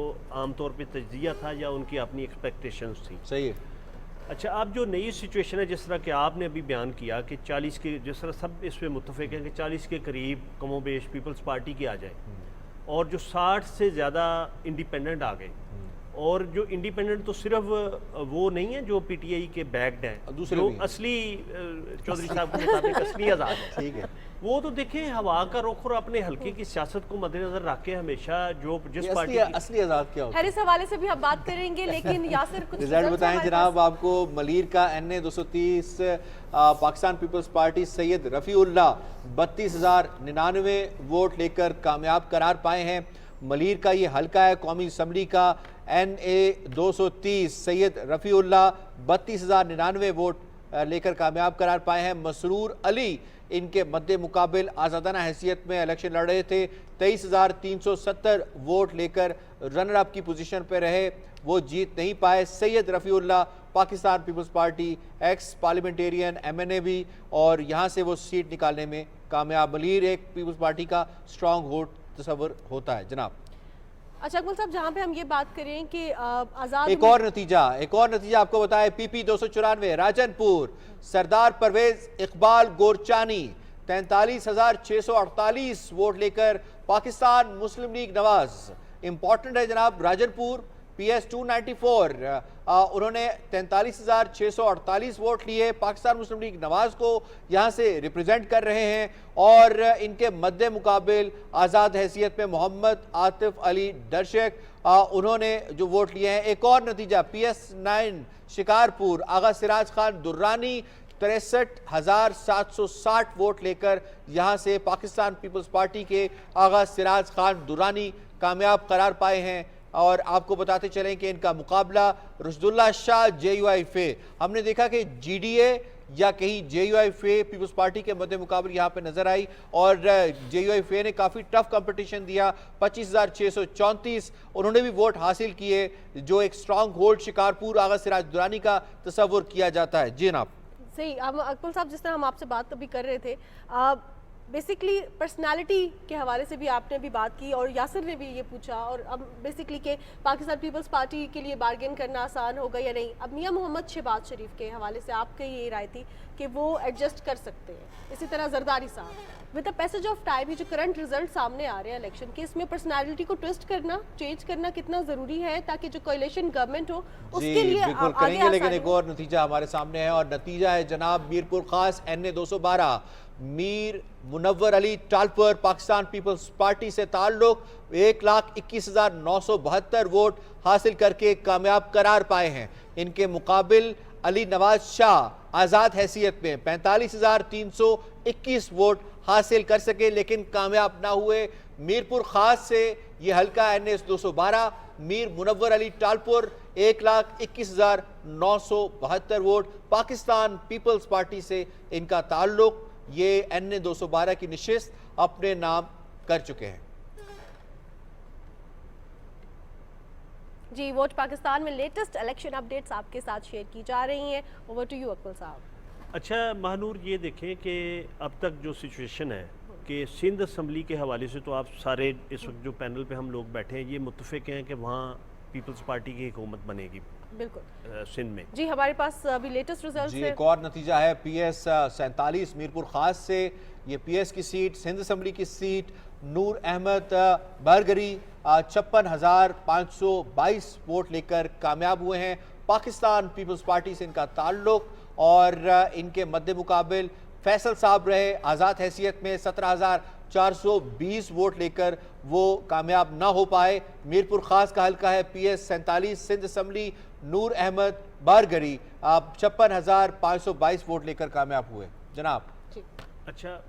आमतौर पे तज्जिया था या उनकी अपनी एक्सपेक्टेशंस थी। सही है। अच्छा, अब जो नई सिचुएशन है, जिस तरह कि आपने अभी बयान किया कि 40 के, जिस तरह सब इस पर मुत्तफिक हैं कि 40 के करीब कमोबेश पीपल्स पार्टी की आ जाए और जो 60 से ज़्यादा इंडिपेंडेंट आ गए, और जो इंडिपेंडेंट तो सिर्फ वो नहीं है जो पीटीआई के बैक्ड हैं, दूसरे जो भी हैं। असली चौधरी साहब के मुताबिक असली आज़ाद है, ठीक है। वो तो देखें हवा का रुख और अपने हल्के की सियासत को मद्देनजर रख के हमेशा जो जिस ये पार्टी असली की असली आज़ाद क्या होता है? खैर इस हवाले से भी हम बात करेंगे, लेकिन यासिर कुछ रिजल्ट results बताएं हमारे जनाब आपको। मलीर का NA 230 Pakistan peoples Party Syed Rafiullah 32,099 vote लेकर कामयाब करार पाए हैं। मलीर का ये हल्का है। कौमी असम्बली का NA 230 सैयद रफ़ीउल्लाह 32,099 वोट लेकर कामयाब करार पाए हैं। मसरूर अली इनके मद्दे मुकाबिल आज़ादाना हैसियत में इलेक्शन लड़ रहे थे। 23,370 वोट लेकर रनर अप की पोजीशन पर रहे, वो जीत नहीं पाए। Syed Rafiullah Pakistan peoples Party ex Parliamentarian MNA भी, और यहाँ से वो सीट निकालने में कामयाब। मलीर एक पीपल्स पार्टी का स्ट्रॉन्ग होल्ड तस्वर होता है जनाब। अच्छा अकमल साहब, जहाँ पे हम ये बात करें कि आज़ाद एक और नतीजा आपको बताए। PP 294 राजनपुर सरदार परवेज इकबाल गोरचानी 43,648 वोट लेकर पाकिस्तान मुस्लिम लीग नवाज। इंपॉर्टेंट है जनाब, राजनपुर PS 294 उन्होंने 43,648 वोट लिए, पाकिस्तान मुस्लिम लीग नवाज को यहाँ से रिप्रेजेंट कर रहे हैं, और इनके मद्दे मुकाबिल आज़ाद हैसियत में मोहम्मद आतिफ अली दर्शक उन्होंने जो वोट लिए हैं। एक और नतीजा PS 9 शिकारपुर आगा सिराज खान दुर्रानी 63,760 वोट लेकर यहाँ से पाकिस्तान पीपल्स पार्टी के आगा सिराज खान दुर्रानी कामयाब करार पाए हैं। और आपको बताते चलें कि इनका मुकाबला रुशदुल्ला शाह JUIFA, हमने देखा कि GDA या कहीं JUIFA पीपल्स पार्टी के मद्दे मुकाबले यहाँ पे नजर आई, और JUIFA ने काफ़ी टफ कंपटीशन दिया। 25,634 उन्होंने भी वोट हासिल किए, जो एक स्ट्रॉन्ग होल्ड शिकारपुर आगा सिराज दुरानी का तस्वुर किया जाता है। जी जनाब। सही, हम अकमल साहब जिस तरह हम आपसे बात अभी कर रहे थे, बेसिकली पर्सनालिटी के हवाले से भी आपने अभी बात की, और यासिर ने भी ये पूछा, और अब बेसिकली कि पाकिस्तान पीपल्स पार्टी के लिए बार्गेन करना आसान होगा या नहीं। अब मियां मोहम्मद शहबाज शरीफ के हवाले से आपकी ये राय थी कि वो एडजस्ट कर सकते हैं। इसी तरह जरदारी साहब, with the passage of time ये जो करंट रिजल्ट सामने आ रहे हैं इलेक्शन के, इसमें पर्सनालिटी को ट्विस्ट करना, चेंज करना कितना ज़रूरी है ताकि जो कोalition गवर्नमेंट हो उसके लिए बिल्कुल आगे करेंगे, लेकिन आसानी एक और नतीजा हमारे सामने है, और नतीजा है जनाब Mirpur Khas NA 212 Mir Munawwar Ali Talpur Pakistan peoples party से ताल्लुक 1,21,972 वोट हासिल करके कामयाब करार पाए हैं। इनके मुकाबिल अली नवाज शाह आज़ाद हैसियत में 45,321 वोट हासिल कर सके, लेकिन कामयाब ना हुए। मीरपुर खास से ये हल्का NA 212 Mir Munawwar Ali Talpur 1,21,972 vote, Pakistan peoples party से इनका ताल्लुक, ये NA 212 की निशिस्त अपने नाम कर चुके हैं। जी, वोट पाकिस्तान में लेटेस्ट इलेक्शन अपडेट्स आपके साथ शेयर की जा रही हैं। ओवर टू यू अकमल साहब। अच्छा महानूर, ये देखें कि अब तक जो सिचुएशन है कि सिंध असम्बली के हवाले से तो आप सारे इस वक्त जो पैनल पे हम लोग बैठे हैं ये मुत्तफिक हैं कि वहाँ पीपल्स पार्टी की हुकूमत बनेगी बिल्कुल सिंध में। जी, हमारे पास अभी लेटेस्ट रिजल्ट जी एक और नतीजा है PS 47 मीरपुर खास से, ये PS की सीट, सिंध असम्बली की सीट, नूर अहमद बरगरी 56,522 वोट लेकर कामयाब हुए हैं। पाकिस्तान पीपल्स पार्टी से इनका ताल्लुक, और इनके मद्दे मुकाबिल फैसल साहब रहे आज़ाद हैसियत में 17,420 वोट लेकर वो कामयाब ना हो पाए। मीरपुर खास का हल्का है PS 47 सिंध असम्बली, नूर अहमद बारगरी 56,522 वोट लेकर कामयाब हुए जनाब। अच्छा,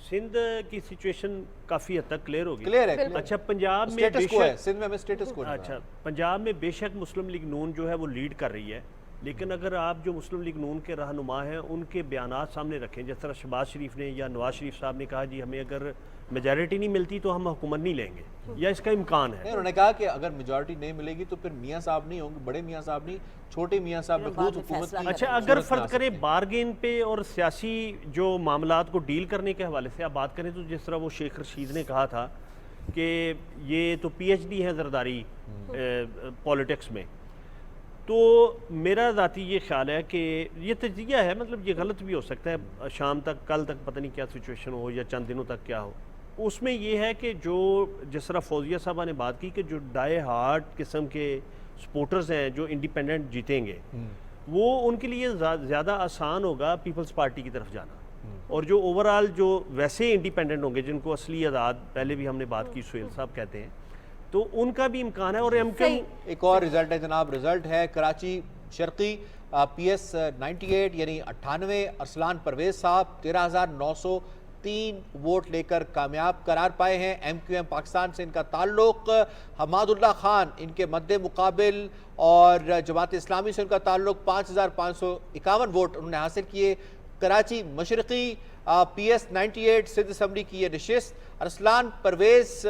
सिंध की सिचुएशन काफ़ी हद तक क्लियर होगी। क्लियर है। अच्छा, पंजाब में स्टेटस को है, बेशक, सिंध में हमें स्टेटस को अच्छा पंजाब में बेशक मुस्लिम लीग नून जो है वो लीड कर रही है, लेकिन अगर आप जो मुस्लिम लीग नून के रहनुमा हैं उनके बयानात सामने रखें, जिस तरह शहबाज शरीफ ने या नवाज शरीफ साहब ने कहा जी हमें अगर मेजॉरिटी नहीं मिलती तो हम हुकूमत नहीं लेंगे, या इसका इम्कान है। उन्होंने कहा कि अगर मेजॉरिटी नहीं मिलेगी तो फिर मियां साहब नहीं होंगे, बड़े मियां साहब नहीं, छोटे मियां साहब में खुद हुकूमत की। अच्छा, अगर फर्ज करें बारगेन पे और सियासी जो मामलात को डील करने के हवाले से आप बात करें, तो जिस तरह वो शेख रशीद ने कहा था कि ये तो PhD है जरदारी पॉलिटिक्स में, तो मेरा ज़ाती ये ख्याल है कि ये तजिया है, मतलब ये गलत भी हो सकता है, शाम तक कल तक पता नहीं क्या सिचुएशन हो या चंद दिनों तक क्या हो। उसमें ये है कि जो जिस तरह फौजिया साहबा ने बात की कि जो डाई हार्ड किस्म के सपोर्टर्स हैं जो इंडिपेंडेंट जीतेंगे, वो उनके लिए ज़्यादा आसान होगा पीपल्स पार्टी की तरफ जाना। और जो ओवरऑल जो वैसे इंडिपेंडेंट होंगे जिनको असली आज़ाद, पहले भी हमने बात की, सुहेल साहब कहते हैं, तो उनका भी इम्कान है। और एमक्यूएम एक और रिजल्ट है जनाब, रिजल्ट है कराची शर्की PS 98 यानी 98, अरसलान परवेज साहब 13,903 वोट लेकर कामयाब करार पाए हैं। MQM पाकिस्तान से इनका ताल्लुक, हमादुल्लाह खान इनके मद्दे मुकाबिल, और जमात इस्लामी से उनका ताल्लुक 5,551 वोट उन्होंने हासिल किए। कराची मशरकी PS 98 सिंध असम्बली की ये नशिस्त, अरसलान परवेज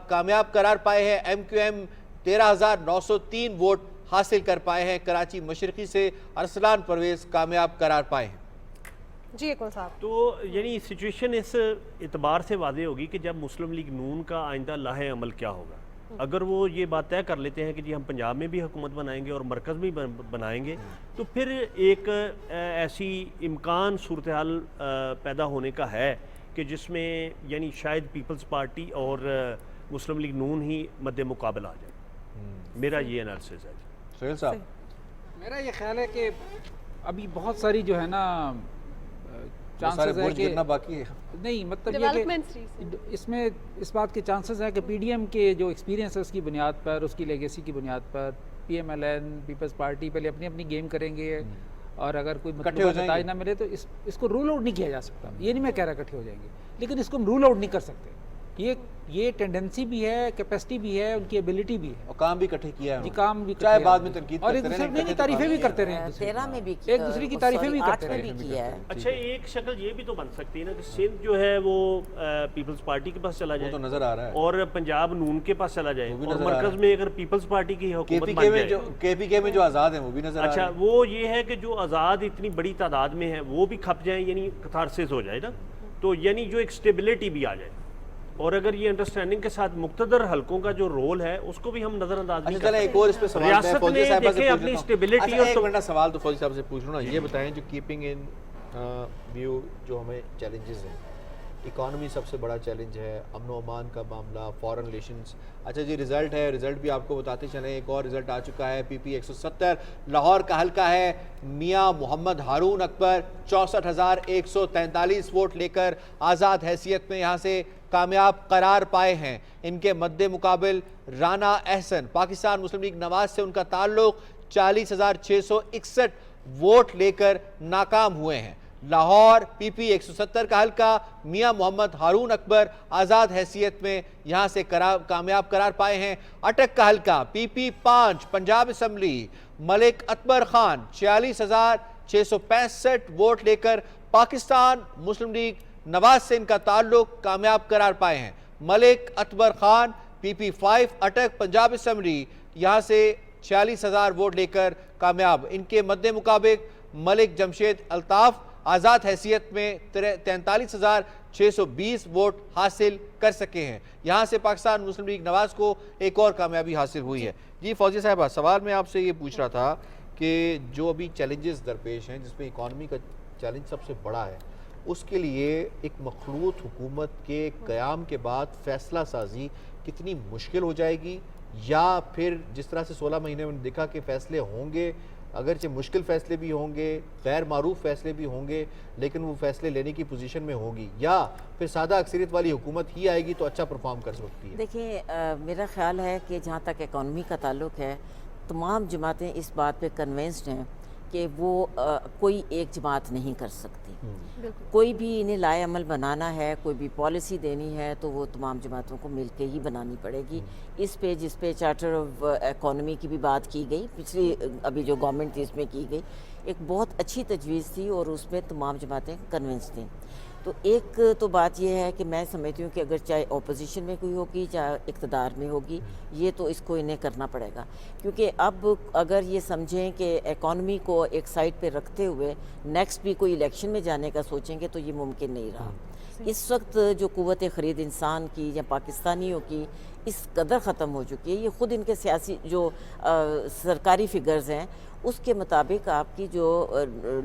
कामयाब करार पाए हैं। MQM 13,903 वोट हासिल कर पाए हैं। कराची मशरकी से अरसलान परवेज कामयाब करार पाए हैं। जी अकमल साहब, तो यानी सिचुएशन इस एतबार से वाज़ेह होगी कि जब मुस्लिम लीग नून का आइंदा लाहे अमल क्या होगा। अगर वो ये बात तय कर लेते हैं कि जी हम पंजाब में भी हुकूमत बनाएंगे और मरकज़ में भी बनाएंगे, तो फिर एक ऐसी इम्कान सूरत हाल पैदा होने का है कि जिसमें यानी शायद पीपल्स पार्टी और मुस्लिम लीग नून ही मद्दे मुकाबला आ जाए। मेरा ये एनालिसिस है। सुहेल साहब, मेरा ये ख्याल है कि अभी बहुत सारी जो है ना चांसेस है कि बाकी है, नहीं मतलब ये डेवलपमेंट्स कि इसमें इस बात के चांसेस हैं कि PDM के जो एक्सपीरियंस है उसकी बुनियाद पर, उसकी लेगेसी की बुनियाद पर PMLN पीपल्स पार्टी पहले अपनी अपनी गेम करेंगे, और अगर कोई मतलब नताज ना मिले तो इसको रूल आउट नहीं किया जा सकता। ये नहीं मैं कह रहा इकट्ठे हो जाएंगे, लेकिन इसको हम रूल आउट नहीं कर सकते। ये टेंडेंसी भी है, कैपेसिटी भी है, उनकी एबिलिटी भी है, और काम भी इकट्ठे किया है जी, काम भी चाहे बाद में तनकीद और एक करते दूसरे रहे, की तारीफें भी करते रहे, 13 में भी एक दूसरे की तारीफें भी करते 8 में रहे। भी किया है। अच्छा, एक शक्ल ये भी तो बन सकती है ना कि सिंध जो है वो पीपल्स पार्टी के पास चला वो जाए, तो नजर आ रहा है। और पंजाब नून के पास चला जाए, वो भी और नजर आ रहा मरकज में अगर पीपल्स पार्टी की हुकूमत बन KPK में जो आज़ाद हैं वो भी नजर आ अच्छा, रहे हैं। वो ये है कि जो आज़ाद इतनी बड़ी तादाद में है वो भी खप जाए, यानी कथारसिस हो जाए ना, तो यानी जो एक स्टेबिलिटी भी आ जाए। और अगर ये अंडरस्टैंडिंग के साथ मुक्तदर हलकों का जो रोल है उसको भी हम नजरअंदाज नहीं कर चलें एक सकते। और इस पे सवाल रियासत फौजी ने साहब से देखें पूछ अपनी लेता हूं। स्टेबिलिटी अच्छा, और एक तो मिनट सवाल तो फौजी साहब से पूछ लूँ ना, ये बताएं जो कीपिंग इन व्यू जो हमें चैलेंजेस हैं, इकॉनमी सबसे बड़ा चैलेंज है, अमन व अमान का मामला, फॉरेन रिलेशंस। अच्छा जी, रिज़ल्ट है, रिज़ल्ट भी आपको बताते चलें, एक और रिज़ल्ट आ चुका है। PP 170 लाहौर का हल्का है, मियाँ मोहम्मद हारून अकबर 64,143 वोट लेकर आज़ाद हैसियत में यहाँ से कामयाब करार पाए हैं। इनके मद्दे मुकाबिल राना अहसन, पाकिस्तान मुस्लिम लीग नवाज से उनका ताल्लुक, 40,661 वोट लेकर नाकाम हुए हैं। लाहौर PP 170 का हल्का, मियाँ मोहम्मद हारून अकबर आज़ाद हैसियत में यहाँ से कामयाब करार पाए हैं। अटक का हल्का PP 5 Punjab assembly, Malik Akbar Khan 46,665 vote लेकर पाकिस्तान मुस्लिम लीग नवाज से इनका ताल्लुक, कामयाब करार पाए हैं। मलिक अकबर खान PP 5 अटक पंजाब असम्बली, यहाँ से 46,000 वोट लेकर कामयाब। इनके मद्दे मुकाबिल मलिक जमशेद अल्ताफ आज़ाद हैसियत में 43,620 वोट हासिल कर सके हैं। यहाँ से पाकिस्तान मुस्लिम लीग नवाज को एक और कामयाबी हासिल हुई है। जी फौजी साहबा, सवाल मैं आपसे ये पूछ रहा था कि जो अभी चैलेंजेस दरपेश हैं, जिसमें इकॉनमी का चैलेंज सबसे बड़ा है, उसके लिए एक मखलूत हुकूमत के क़याम के बाद फ़ैसला साजी कितनी मुश्किल हो जाएगी, या फिर जिस तरह से 16 महीने में देखा कि फ़ैसले होंगे, अगरचे मुश्किल फ़ैसले भी होंगे, गैर मारूफ फ़ैसले भी होंगे, लेकिन वो फ़ैसले लेने की पोजीशन में होगी, या फिर सादा अक्सरियत वाली हुकूमत ही आएगी तो अच्छा परफॉर्म कर सकती है? देखिए, मेरा ख्याल है कि जहाँ तक इकॉनमी का ताल्लुक है, तमाम जमातें इस बात पे कन्विंस्ड हैं कि वो कोई एक जमात नहीं कर सकती। कोई भी इन्हें लाए अमल बनाना है, कोई भी पॉलिसी देनी है, तो वो तमाम जमातों को मिल के ही बनानी पड़ेगी। इस पे जिस पे चार्टर ऑफ इकॉनमी की भी बात की गई, पिछली अभी जो गवर्नमेंट थी इसमें की गई, एक बहुत अच्छी तजवीज़ थी और उसमें तमाम जमातें कन्विंस थी। तो एक तो बात यह है कि मैं समझती हूँ कि अगर चाहे अपोजिशन में कोई होगी चाहे इक़्तिदार में होगी, ये तो इसको इन्हें करना पड़ेगा, क्योंकि अब अगर ये समझें कि इकॉनमी को एक साइड पे रखते हुए नेक्स्ट भी कोई इलेक्शन में जाने का सोचेंगे तो ये मुमकिन नहीं रहा। इस वक्त जो क़ुव्वत ख़रीद इंसान की या पाकिस्तानियों की इस कदर ख़त्म हो चुकी है, ये ख़ुद इनके सियासी जो सरकारी फिगर्स हैं उसके मुताबिक आपकी जो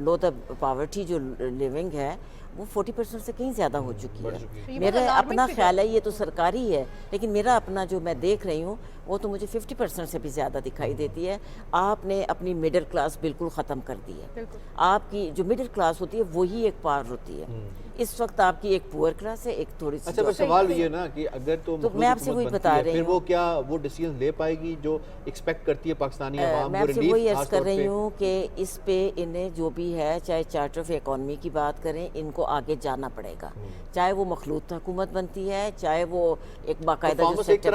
लो द पावर्टी जो लिविंग है वो 40% से कहीं ज़्यादा हो चुकी है। मेरा अपना ख्याल है, ये तो सरकारी है, लेकिन मेरा अपना जो मैं देख रही हूँ वो तो मुझे 50% से भी ज़्यादा दिखाई देती है। आपने अपनी मिडिल क्लास बिल्कुल ख़त्म कर दी है। आपकी जो मिडिल क्लास होती है वही एक पार होती है। इस वक्त आपकी एक पुअर क्लास है, एक थोड़ी सी। अच्छा, पर सवाल ये ना कि अगर तो मैं आपसे वही बता रही हूँ, हूँ, फिर वो क्या वो डिसीजन ले पाएगी जो एक्सपेक्ट करती है पाकिस्तानी आवाम? मैं आपसे वही अर्ज कर रही हूँ कि इस पे इन्हें जो भी है, चाहे चार्टर ऑफ इकॉनमी की बात करें, इनको आगे जाना पड़ेगा। चाहे वो मखलूत हुकूमत बनती है, चाहे वो एक बाकायदा हो सकती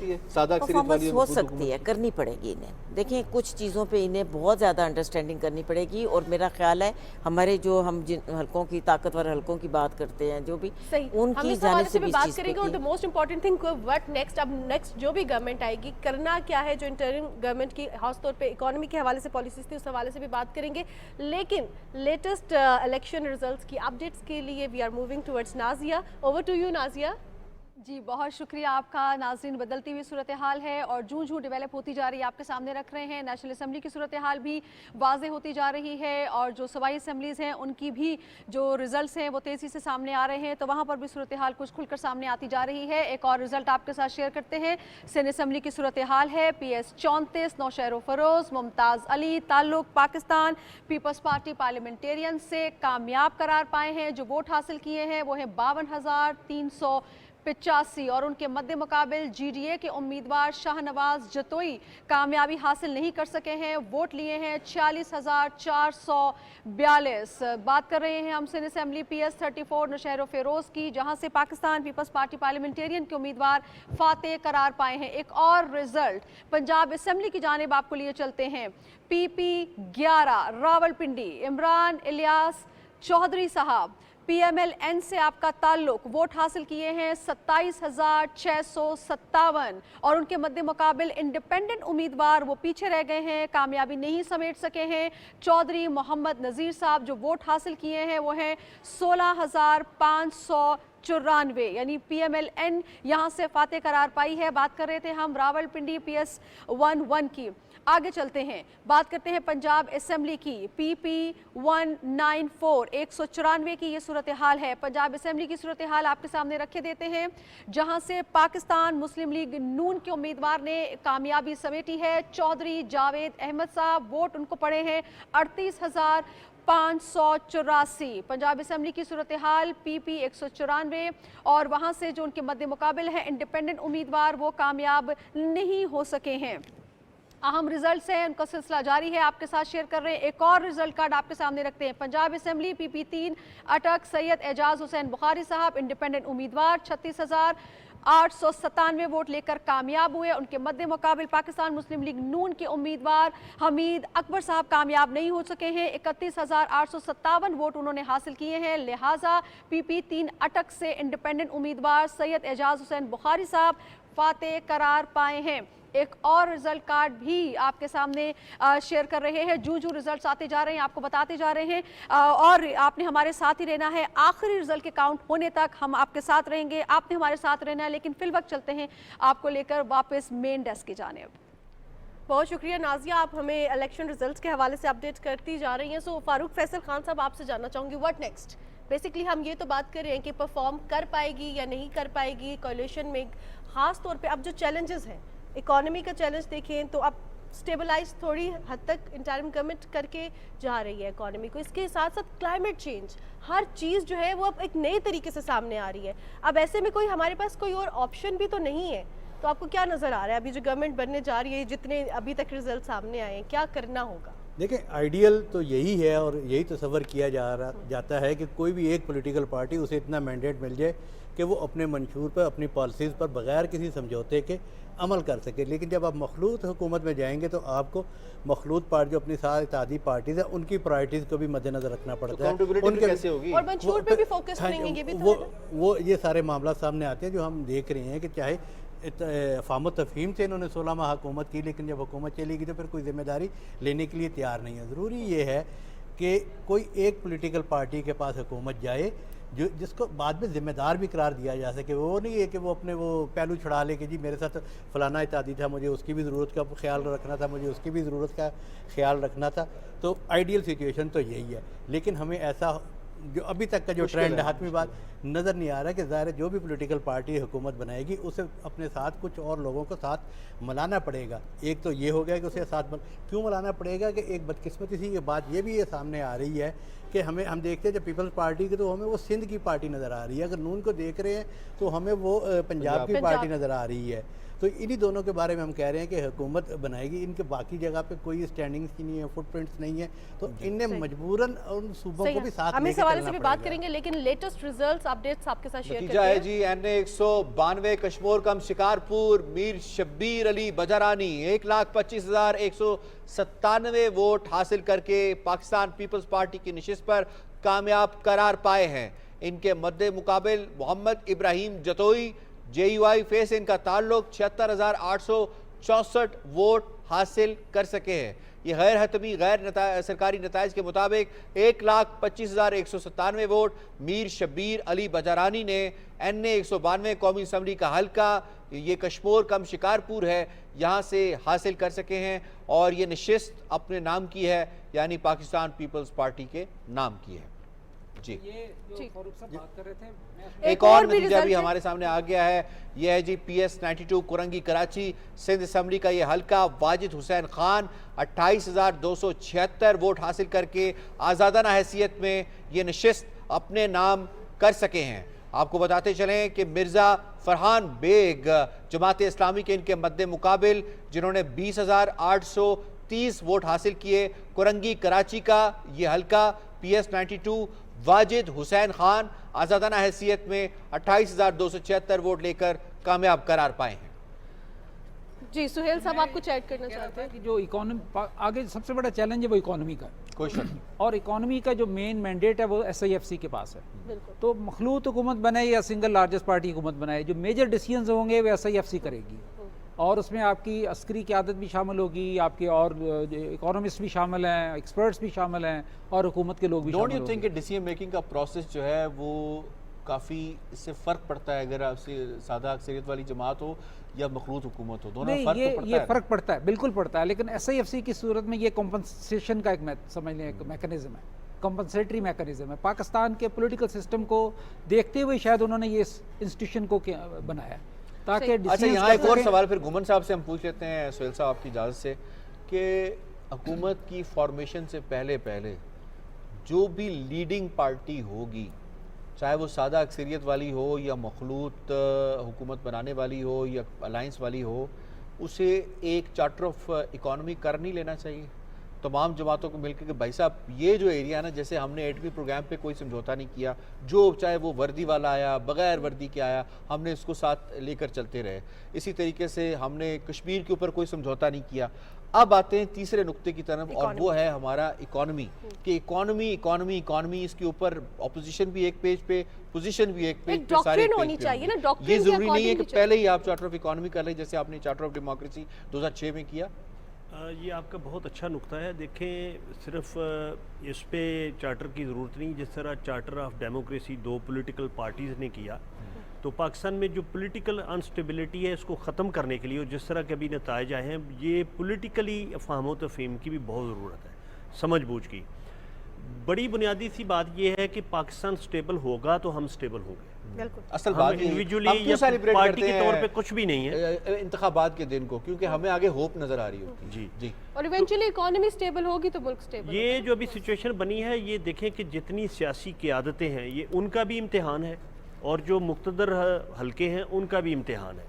है, सादा परफॉर्मेंस हो सकती है, करनी पड़ेगी इन्हें। देखें, कुछ चीज़ों पे इन्हें बहुत ज़्यादा अंडरस्टैंडिंग करनी पड़ेगी। और मेरा ख्याल है हमारे जो हम जिन हलकों की, ताकतवर हलकों की बात करते हैं, जो भी उनकी जानिब से भी बात करेंगे। और the most important thing what next, अब नेक्स्ट जो भी गवर्नमेंट आएगी करना क्या है, जो इंटरिम गवर्नमेंट की खासतौर पे इकोनॉमी के हवाले से पॉलिसीज थी उस हवाले से भी बात करेंगे। लेकिन लेटेस्ट इलेक्शन रिजल्ट्स की अपडेट्स के लिए we are moving towards Nazia. Over to you Nazia. जी, बहुत शुक्रिया आपका। नाज़रीन, बदलती हुई सूरत हाल है और जूं जूं डेवलप होती जा रही है आपके सामने रख रहे हैं। नेशनल असम्बली की सूरत हाल भी वाज़े होती जा रही है और जो सूबाई असम्बलीज़ हैं उनकी भी जो रिज़ल्ट्स हैं वो तेज़ी से सामने आ रहे हैं, तो वहाँ पर भी सूरत हाल कुछ खुलकर सामने आती जा रही है। एक और रिज़ल्ट आपके साथ शेयर करते हैं। सिंध असम्बली की सूरत हाल है। PS 34 नौशहर फ़रोज़ मुमताज़ अली ताल्लुक पाकिस्तान पीपल्स पार्टी पार्लियामेंटेरियन से कामयाब करार पाए हैं। जो वोट हासिल किए हैं वो हैं 52,385 और उनके मद्दे मुकाबिल GDA के उम्मीदवार शाहनवाज जतोई कामयाबी हासिल नहीं कर सके हैं। वोट लिए हैं 46,442। बात कर रहे हैं हम सिंध असम्बली PS 34 नौशहर फ़रोज़ की, जहां से पाकिस्तान पीपल्स पार्टी पार्लियामेंटेरियन के उम्मीदवार फातेह करार पाए हैं। एक और रिजल्ट पंजाब असम्बली की जानिब आपको लिए चलते हैं। PP 11 रावलपिंडी इमरान इलियास चौधरी साहब PMLN से आपका ताल्लुक, वोट हासिल किए हैं 27,657 और उनके मद्दे मुकाबिल इंडिपेंडेंट उम्मीदवार वो पीछे रह गए हैं, कामयाबी नहीं समेट सके हैं। चौधरी मोहम्मद नज़ीर साहब जो वोट हासिल किए हैं वो हैं 16,594, यानी PMLN यहाँ से फातेह करार पाई है। बात कर रहे थे हम रावलपिंडी PS 11 की। आगे चलते हैं, बात करते हैं पंजाब असम्बली की। PP 194 194 की ये सूरत हाल है। पंजाब असम्बली की सूरत हाल आपके सामने रखे देते हैं, जहां से पाकिस्तान मुस्लिम लीग नून के उम्मीदवार ने कामयाबी समेटी है। चौधरी जावेद अहमद साहब, वोट उनको पड़े हैं 38,584। पंजाब असम्बली की सूरत हाल PP 194 और वहां से जो उनके मद्दे मुकाबिल है इंडिपेंडेंट उम्मीदवार वो कामयाब नहीं हो सके हैं। अहम रिजल्ट्स हैं, उनका सिलसिला जारी है, आपके साथ शेयर कर रहे हैं। एक और रिजल्ट कार्ड आपके सामने रखते हैं। पंजाब असम्बली PP 3 अटक सैयद एजाज हुसैन बुखारी साहब इंडिपेंडेंट उम्मीदवार 36,897 वोट लेकर कामयाब हुए। उनके मद्दे मुकाबिल पाकिस्तान मुस्लिम लीग नून के उम्मीदवार हमीद अकबर साहब कामयाब नहीं हो सके हैं। 31,857 वोट उन्होंने हासिल किए हैं। लिहाजा PP 3 अटक से इंडिपेंडेंट उम्मीदवार सैयद एजाज हुसैन बुखारी साहब फातेह करार पाए हैं। एक और रिजल्ट कार्ड भी आपके सामने शेयर कर रहे हैं। जो रिजल्ट्स आते जा रहे हैं आपको बताते जा रहे हैं और आपने हमारे साथ ही रहना है। आखिरी रिजल्ट के काउंट होने तक हम आपके साथ रहेंगे, आपने हमारे साथ रहना है। लेकिन फिल वक्त चलते हैं आपको लेकर वापस मेन डेस्क की जानिब। बहुत शुक्रिया नाजिया, आप हमें इलेक्शन रिजल्ट्स के हवाले से अपडेट करती जा रही हैं। सो फारूक फैसल खान साहब, आपसे जानना चाहूँगी व्हाट नेक्स्ट। बेसिकली हम ये तो बात कर रहे हैं कि परफॉर्म कर पाएगी या नहीं कर पाएगी कोalition में, ख़ास तौर पे अब जो चैलेंजेस हैं, इकोनॉमी का चैलेंज देखें तो अब स्टेबलाइज थोड़ी हद तक इंटरिम गवर्नमेंट करके जा रही है इकोनॉमी को। इसके साथ साथ क्लाइमेट चेंज, हर चीज़ जो है वो अब एक नए तरीके से सामने आ रही है। अब ऐसे में कोई हमारे पास कोई और ऑप्शन भी तो नहीं है। तो आपको क्या नज़र आ रहा है अभी जो गवर्नमेंट बनने जा रही है, जितने अभी तक रिजल्ट सामने आए हैं, क्या करना होगा? देखिए आइडियल तो यही है और यही तसव्वुर किया जाता है कि कोई भी एक पॉलिटिकल पार्टी उसे इतना मैंडेट मिल जाए कि वो अपने मंशूर पर, अपनी पॉलिसीज़ पर बग़ैर किसी समझौते के अमल कर सके। लेकिन जब आप मखलूत हुकूमत में जाएंगे तो आपको मखलूत पार्टी जो अपनी सारी इत्तेहादी पार्टीज़ है उनकी प्रायोरिटीज़ को भी मद्देनज़र रखना पड़ता है। उनके कैसे होगी और मंशूर पे भी फोकस करेंगे, ये भी तो है ना? वो ये सारे मामला सामने आते हैं जो हम देख रहे हैं कि चाहे फाम तफहीम से इन्होंने 16 माह हुकूमत की, लेकिन जब हुकूमत चलेगी तो फिर कोई जिम्मेदारी लेने के लिए तैयार नहीं है। ज़रूरी ये है कि कोई एक पॉलिटिकल पार्टी के पास हुकूमत जाए जो जिसको बाद में ज़िम्मेदार भी करार दिया जा सके। वो नहीं है कि वो अपने वो पहलू छुड़ा ले कि जी मेरे साथ फ़लाना इत्यादि था, मुझे उसकी भी ज़रूरत का ख्याल रखना था, मुझे उसकी भी ज़रूरत का ख्याल रखना था। तो आइडियल सिचुएशन तो यही है, लेकिन हमें ऐसा जो अभी तक का जो ट्रेंड है, हातमी बात नज़र नहीं आ रहा है कि ज़ाहिर है जो भी पॉलिटिकल पार्टी हुकूमत बनाएगी उसे अपने साथ कुछ और लोगों को साथ मिलाना पड़ेगा। एक तो ये हो गया कि उसे साथ क्यों मिलाना पड़ेगा कि एक बदकिस्मती सी की बात ये भी ये सामने आ रही है कि हम देखते हैं जब पीपल्स पार्टी की तो हमें वो सिंध की पार्टी नज़र आ रही है, अगर नून को देख रहे हैं तो हमें वो पंजाब की पार्टी नज़र आ रही है। तो इन्हीं दोनों के बारे में हम कह रहे हैं कि हुकूमत बनाएगी, इनके बाकी जगह पे कोई स्टैंडिंग्स की नहीं है, फुटप्रिंट्स नहीं है, तो इनने मजबूरन उन सूबों को भी साथ हम इस लेके हवाले चलना से भी बात पड़ेगा। करेंगे, लेकिन लेटेस्ट रिजल्ट्स अपडेट्स आपके साथ शेयर नतीजा करते है हैं। जी NA 192 कश्मीर कम शिकारपुर मीर शब्बीर अली बजारानी 1,25,197 वोट हासिल करके पाकिस्तान पीपल्स पार्टी की नशिस्त पर कामयाब करार पाए हैं। इनके मद्दे मुकाबिल मोहम्मद इब्राहिम जतोई JUI फे से इनका ताल्लुक 76,864 वोट हासिल कर सके हैं। ये गैर हतमी गैर सरकारी नताइज के मुताबिक 1,25,197 वोट मीर शब्बीर अली बजारानी ने NA 192 कौमी असम्बली का हल्का, ये कश्मीर कम शिकारपुर है, यहाँ से हासिल कर सके हैं और ये नशिस्त अपने नाम की है, यानी पाकिस्तान पीपल्स पार्टी के नाम की है। जी ये जो फारूक साहब बात कर रहे थे, एक और नतीजा भी हमारे सामने आ गया है। यह है जी PS 92 कुरंगी कराची सिंध असम्बली का ये हल्का वाजिद हुसैन खान 28,276 वोट हासिल करके आज़ादाना हैसियत में ये नशिस्त अपने नाम कर सके हैं। आपको बताते चलें कि मिर्ज़ा फरहान बेग जमात इस्लामी के इनके मद्दे मुकाबिल जिन्होंने 20,830 वोट हासिल किए, कुरंगी कराची का ये हल्का PS 92 वाजिद हुसैन खान आज़ादाना हैसियत में 28,276 वोट लेकर कामयाब करार पाए हैं। जी सुहेल साहब, आप कुछ ऐड करना चाहते हैं? कि जो इकोनॉमी आगे सबसे बड़ा चैलेंज है वो इकोनॉमी का, कोई शक नहीं। और इकोनॉमी का जो मेन मैंडेट है वो SIFC के पास है। बिल्कुल। तो मखलूत हुकूमत बनाए या सिंगल लार्जेस्ट पार्टी हुकूमत बनाए, जो मेजर डिसीजंस होंगे वो SIFC करेगी, और उसमें आपकी अस्करी क़यादत भी शामिल होगी, आपके और इकोनॉमिस्ट भी शामिल हैं, एक्सपर्ट्स भी शामिल हैं, और हुकूमत के लोग भी डोंट शामिल यू थिंक कि डिसीजन मेकिंग का प्रोसेस जो है वो काफ़ी इससे फ़र्क पड़ता है अगर आपसे सादा अक्सरियत वाली जमात हो या मखलूत हुकूमत हो? दोनों नहीं, फ़र्क ये तो पड़ता है। फ़र्क पड़ता है, बिल्कुल पड़ता है, लेकिन SIFC की सूरत में ये कॉम्पनसेशन का एक समझ लें एक मैकेनिज्म है, कॉम्पनसेटरी मैकेनिज्म है। पाकिस्तान के पॉलिटिकल सिस्टम को देखते हुए शायद उन्होंने ये इंस्टीट्यूशन को बनाया ताकि अच्छा, यहाँ एक और सवाल फिर गुमन साहब से हम पूछ लेते हैं, सुहेल साहब आपकी इजाज़त से, कि हुकूमत की फॉर्मेशन से पहले जो भी लीडिंग पार्टी होगी, चाहे वो सादा अक्सरियत वाली हो या मखलूत हुकूमत बनाने वाली हो या अलाइंस वाली हो, उसे एक चार्टर ऑफ इकॉनमी कर नहीं लेना चाहिए तमाम जमातों को मिलकर कि भाई साहब ये जो एरिया ना, जैसे हमने 8वीं प्रोग्राम पे कोई समझौता नहीं किया, जो चाहे वो वर्दी वाला आया बग़ैर वर्दी के आया, हमने इसको साथ लेकर चलते रहे। इसी तरीके से हमने कश्मीर के ऊपर कोई समझौता नहीं किया। अब आते हैं तीसरे नुक्ते की तरफ, और वो है हमारा इकॉनमी, कि इकॉनमी इसके ऊपर ऑपोजिशन भी एक पेज पे, पोजीशन भी एक पेज पे, सारे होनी चाहिए ना, डॉक्ट्रिन ये ज़रूरी नहीं है कि पहले ही आप चार्टर ऑफ इकॉनमी कर लें जैसे आपने चार्टर ऑफ डेमोक्रेसी 2006 में किया। ये आपका बहुत अच्छा नुक्ता है। देखें, सिर्फ इस पे चार्टर की ज़रूरत नहीं, जिस तरह charter of democracy 2 political parties ने किया, तो पाकिस्तान में जो पॉलिटिकल अनस्टेबिलिटी है इसको ख़त्म करने के लिए, और जिस तरह के अभी नताइज आए हैं, ये पॉलिटिकली अफहाम व तफहीम की भी बहुत ज़रूरत है, समझ बूझ की। बड़ी बुनियादी सी बात यह है कि पाकिस्तान स्टेबल होगा तो हम स्टेबल होंगे। बिल्कुल। असल बात इंडिविजुअली या पार्टी के तौर पे कुछ भी नहीं है इंतखाबात के दिन को, क्योंकि हमें आगे होप नजर आ रही होती है। जी। और इवेंचुअली इकोनॉमी स्टेबल होगी तो मुल्क स्टेबल। ये जो अभी सिचुएशन बनी है, ये देखें कि जितनी सियासी क़यादतें हैं ये उनका भी इम्तिहान है, और जो मुक़्तदर हल्के हैं उनका भी इम्तिहान है।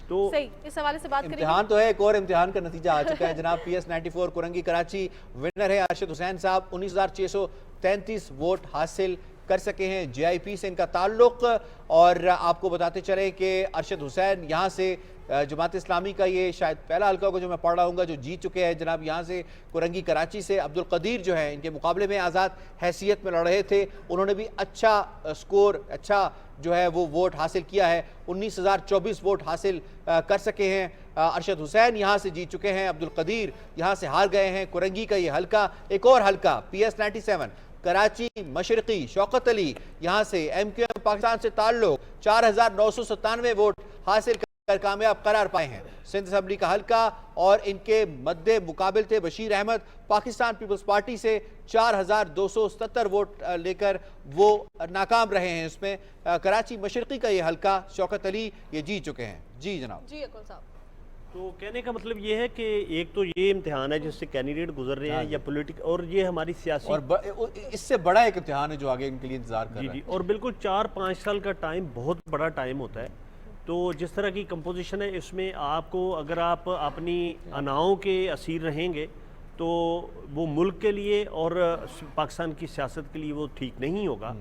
तो सही, इस हवाले से बात करेंगे। इम्तिहान तो है, एक और इम्तिहान का नतीजा आ चुका है जनाब। PS 94 कुरंगी कराची विनर है अरशद हुसैन साहब, 19,633 वोट हासिल कर सके हैं। JIP से इनका ताल्लुक, और आपको बताते चले कि अरशद हुसैन यहाँ से जमात इस्लामी का ये शायद पहला हल्का होगा जो मैं पढ़ रहा हूँ जो जीत चुके हैं जनाब। यहाँ से कुरंगी कराची से अब्दुल कदीर जो है इनके मुकाबले में आज़ाद हैसियत में लड़ रहे थे, उन्होंने भी अच्छा स्कोर, अच्छा जो है वो वोट हासिल किया है। 19,024 वोट हासिल कर सके हैं। अरशद हुसैन यहाँ से जीत चुके हैं, अब्दुल कदीर यहाँ से हार गए हैं। कुरंगी का ये हल्का, एक और हल्का PS 97 कराची मशरकी शौकत अली यहाँ से MQM पाकिस्तान से ताल्लुक 4,997 वोट हासिल कर कामयाब करार पाए हैं। सिंध असम्बली का हल्का, और इनके मद्दे मुकाबिल थे बशीर अहमद पाकिस्तान पीपल्स पार्टी से 4,270 वोट लेकर वो नाकाम रहे हैं। इसमें कराची मशरकी का ये हल्का शौकत अली ये जीत चुके हैं। जी जनाब। जी अकुल साहब। तो कहने का मतलब ये है कि एक तो ये इम्तिहान है जिससे कैंडिडेट गुजर रहे हैं या पॉलिटिक, और ये हमारी सियासी, और इससे बड़ा एक इम्तिहान है जो आगे इनके लिए इंतजार कर रहा है। और बिल्कुल 4-5 साल का टाइम बहुत बड़ा टाइम होता है। तो जिस तरह की कंपोजिशन है इसमें आपको, अगर आप अपनी अनाओं के असीर रहेंगे तो वो मुल्क के लिए और पाकिस्तान की सियासत के लिए वो ठीक नहीं होगा।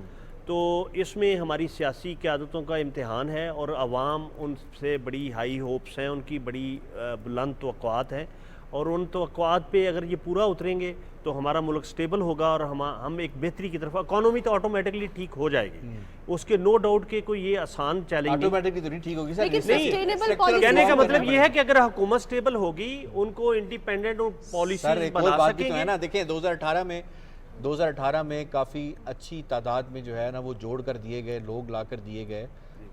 तो इसमें हमारी सियासी क़यादतों का इम्तिहान है, और आवाम उनसे बड़ी हाई होप्स हैं, उनकी बड़ी बुलंद तवक्कुआत हैं, और उन तवक्कुआत पे अगर ये पूरा उतरेंगे तो हमारा मुल्क स्टेबल होगा, और हम एक बेहतरी की तरफ, इकॉनमी तो ऑटोमेटिकली ठीक हो जाएगी, उसके नो डाउट के कोई ये आसान चैलेंज ऑटोमेटिकली तो नहीं ठीक होगी सर, लेकिन नहीं, sustainable policy- कहने का मतलब ये है कि अगर हुकूमत स्टेबल होगी, उनको इंडिपेंडेंट पॉलिसी सर एक और बना बात भी तो है सकेंगे। ना, देखें 2018 में काफ़ी अच्छी तादाद में जो है ना वो जोड़ कर दिए गए, लोग ला कर दिए गए,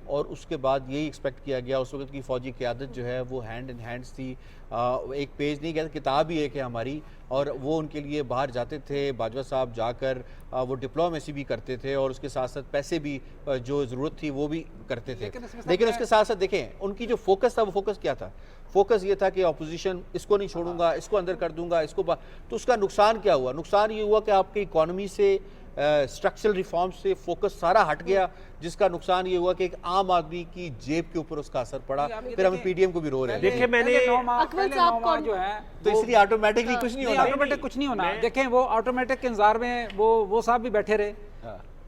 और उसके बाद यही एक्सपेक्ट किया गया। उस वक्त की फ़ौजी क़यादत जो है वो हैंड इन हैंड्स थी, एक पेज नहीं कहते, किताब ही एक है हमारी, और वो उनके लिए बाहर जाते थे बाजवा साहब जाकर, वो डिप्लोमेसी भी करते थे, और उसके साथ साथ पैसे भी जो ज़रूरत थी वो भी करते थे। लेकिन उसके साथ साथ देखें उनकी जो फोकस था, वो फोकस क्या था? फोकस ये था कि अपोजिशन इसको नहीं छोड़ूंगा, इसको अंदर कर दूंगा, इसको तो उसका नुकसान क्या हुआ? नुकसान ये हुआ कि आपकी इकॉनमी से, स्ट्रक्चरल रिफॉर्म से फोकस सारा हट गया, जिसका नुकसान ये हुआ कि एक आम आदमी की जेब के ऊपर उसका असर पड़ा। फिर हम PDM को भी रो रहे हैं। देखिए मैंने अकमल साहब कौन जो है तो इसलिए ऑटोमेटिकली कुछ नहीं होना। ऑटोमेटिक कुछ नहीं होना। देखें वो ऑटोमेटिक के इंतजार में वो साहब भी बैठे रहे।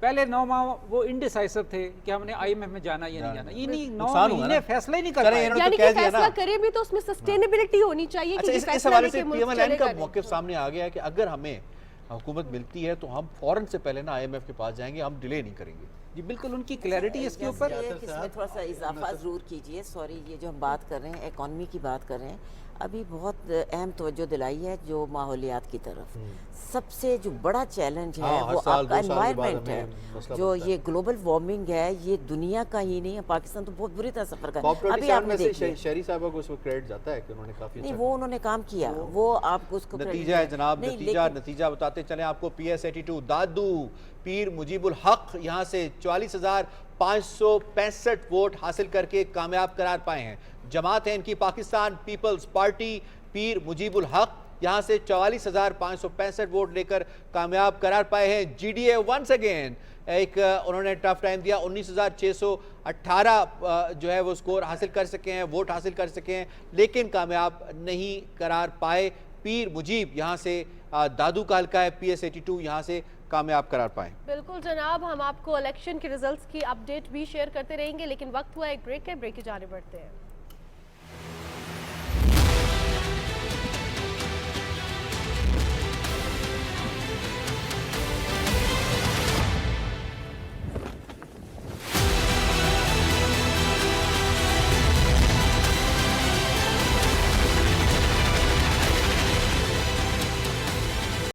पहले 9 माह वो इनडिसाइसिव थे कि हमने IMF में जाना या नहीं जाना, ये नहीं 9 महीने फैसला ही नहीं कर पाए। यानी कि फैसला करे भी तो उसमें सस्टेनेबिलिटी होनी चाहिए। अच्छा, इस हवाले से PMLN का मौक़िफ़ सामने आ गया है कि अगर हमें हुकूमत मिलती है तो हम फौरन से पहले ना IMF के पास जाएंगे, हम डिले नहीं करेंगे। जी बिल्कुल, उनकी क्लैरिटी इसके ऊपर। इसमें थोड़ा सा इजाफा ज़रूर कीजिए। सॉरी, ये जो हम बात कर रहे हैं इकॉनमी की बात कर रहे हैं, अभी बहुत अहम तवज्जो दिलाई है जो माहौलियात की तरफ। सबसे जो बड़ा चैलेंज है वो आपका एनवायरनमेंट है। जो ये ग्लोबल वार्मिंग है, ये दुनिया का ही नहीं है, पाकिस्तान तो बहुत बुरी तरह सफ़र कर रहा है। अभी आपने देखिए शहरी साहब को उसमें क्रेडिट जाता है कि उन्होंने काफ़ी नहीं, वो उन्होंने काम किया, वो आपको उसको नतीजा है जनाब। नतीजा बताते चले आपको। PS 82 दादू पीर मुजीबुल हक यहाँ से 44,565 वोट हासिल करके कामयाब करार पाए हैं। जमात है इनकी पाकिस्तान पीपल्स पार्टी, पीर मुजीबुल हक यहाँ से 44,565 वोट लेकर कामयाब करार पाए हैं। GDA वंस अगेन एक उन्होंने टफ टाइम दिया, 19,618 जो है वो स्कोर हासिल कर सके हैं, वोट हासिल कर सके हैं, लेकिन कामयाब नहीं करार पाए। पीर मुजीब यहाँ से दादू का हल्का है, PS 82 यहाँ से कामयाब करार पाए। बिल्कुल जनाब, हम आपको इलेक्शन के रिजल्ट्स की अपडेट भी शेयर करते रहेंगे, लेकिन वक्त हुआ एक ब्रेक है, ब्रेक की जाने बढ़ते हैं।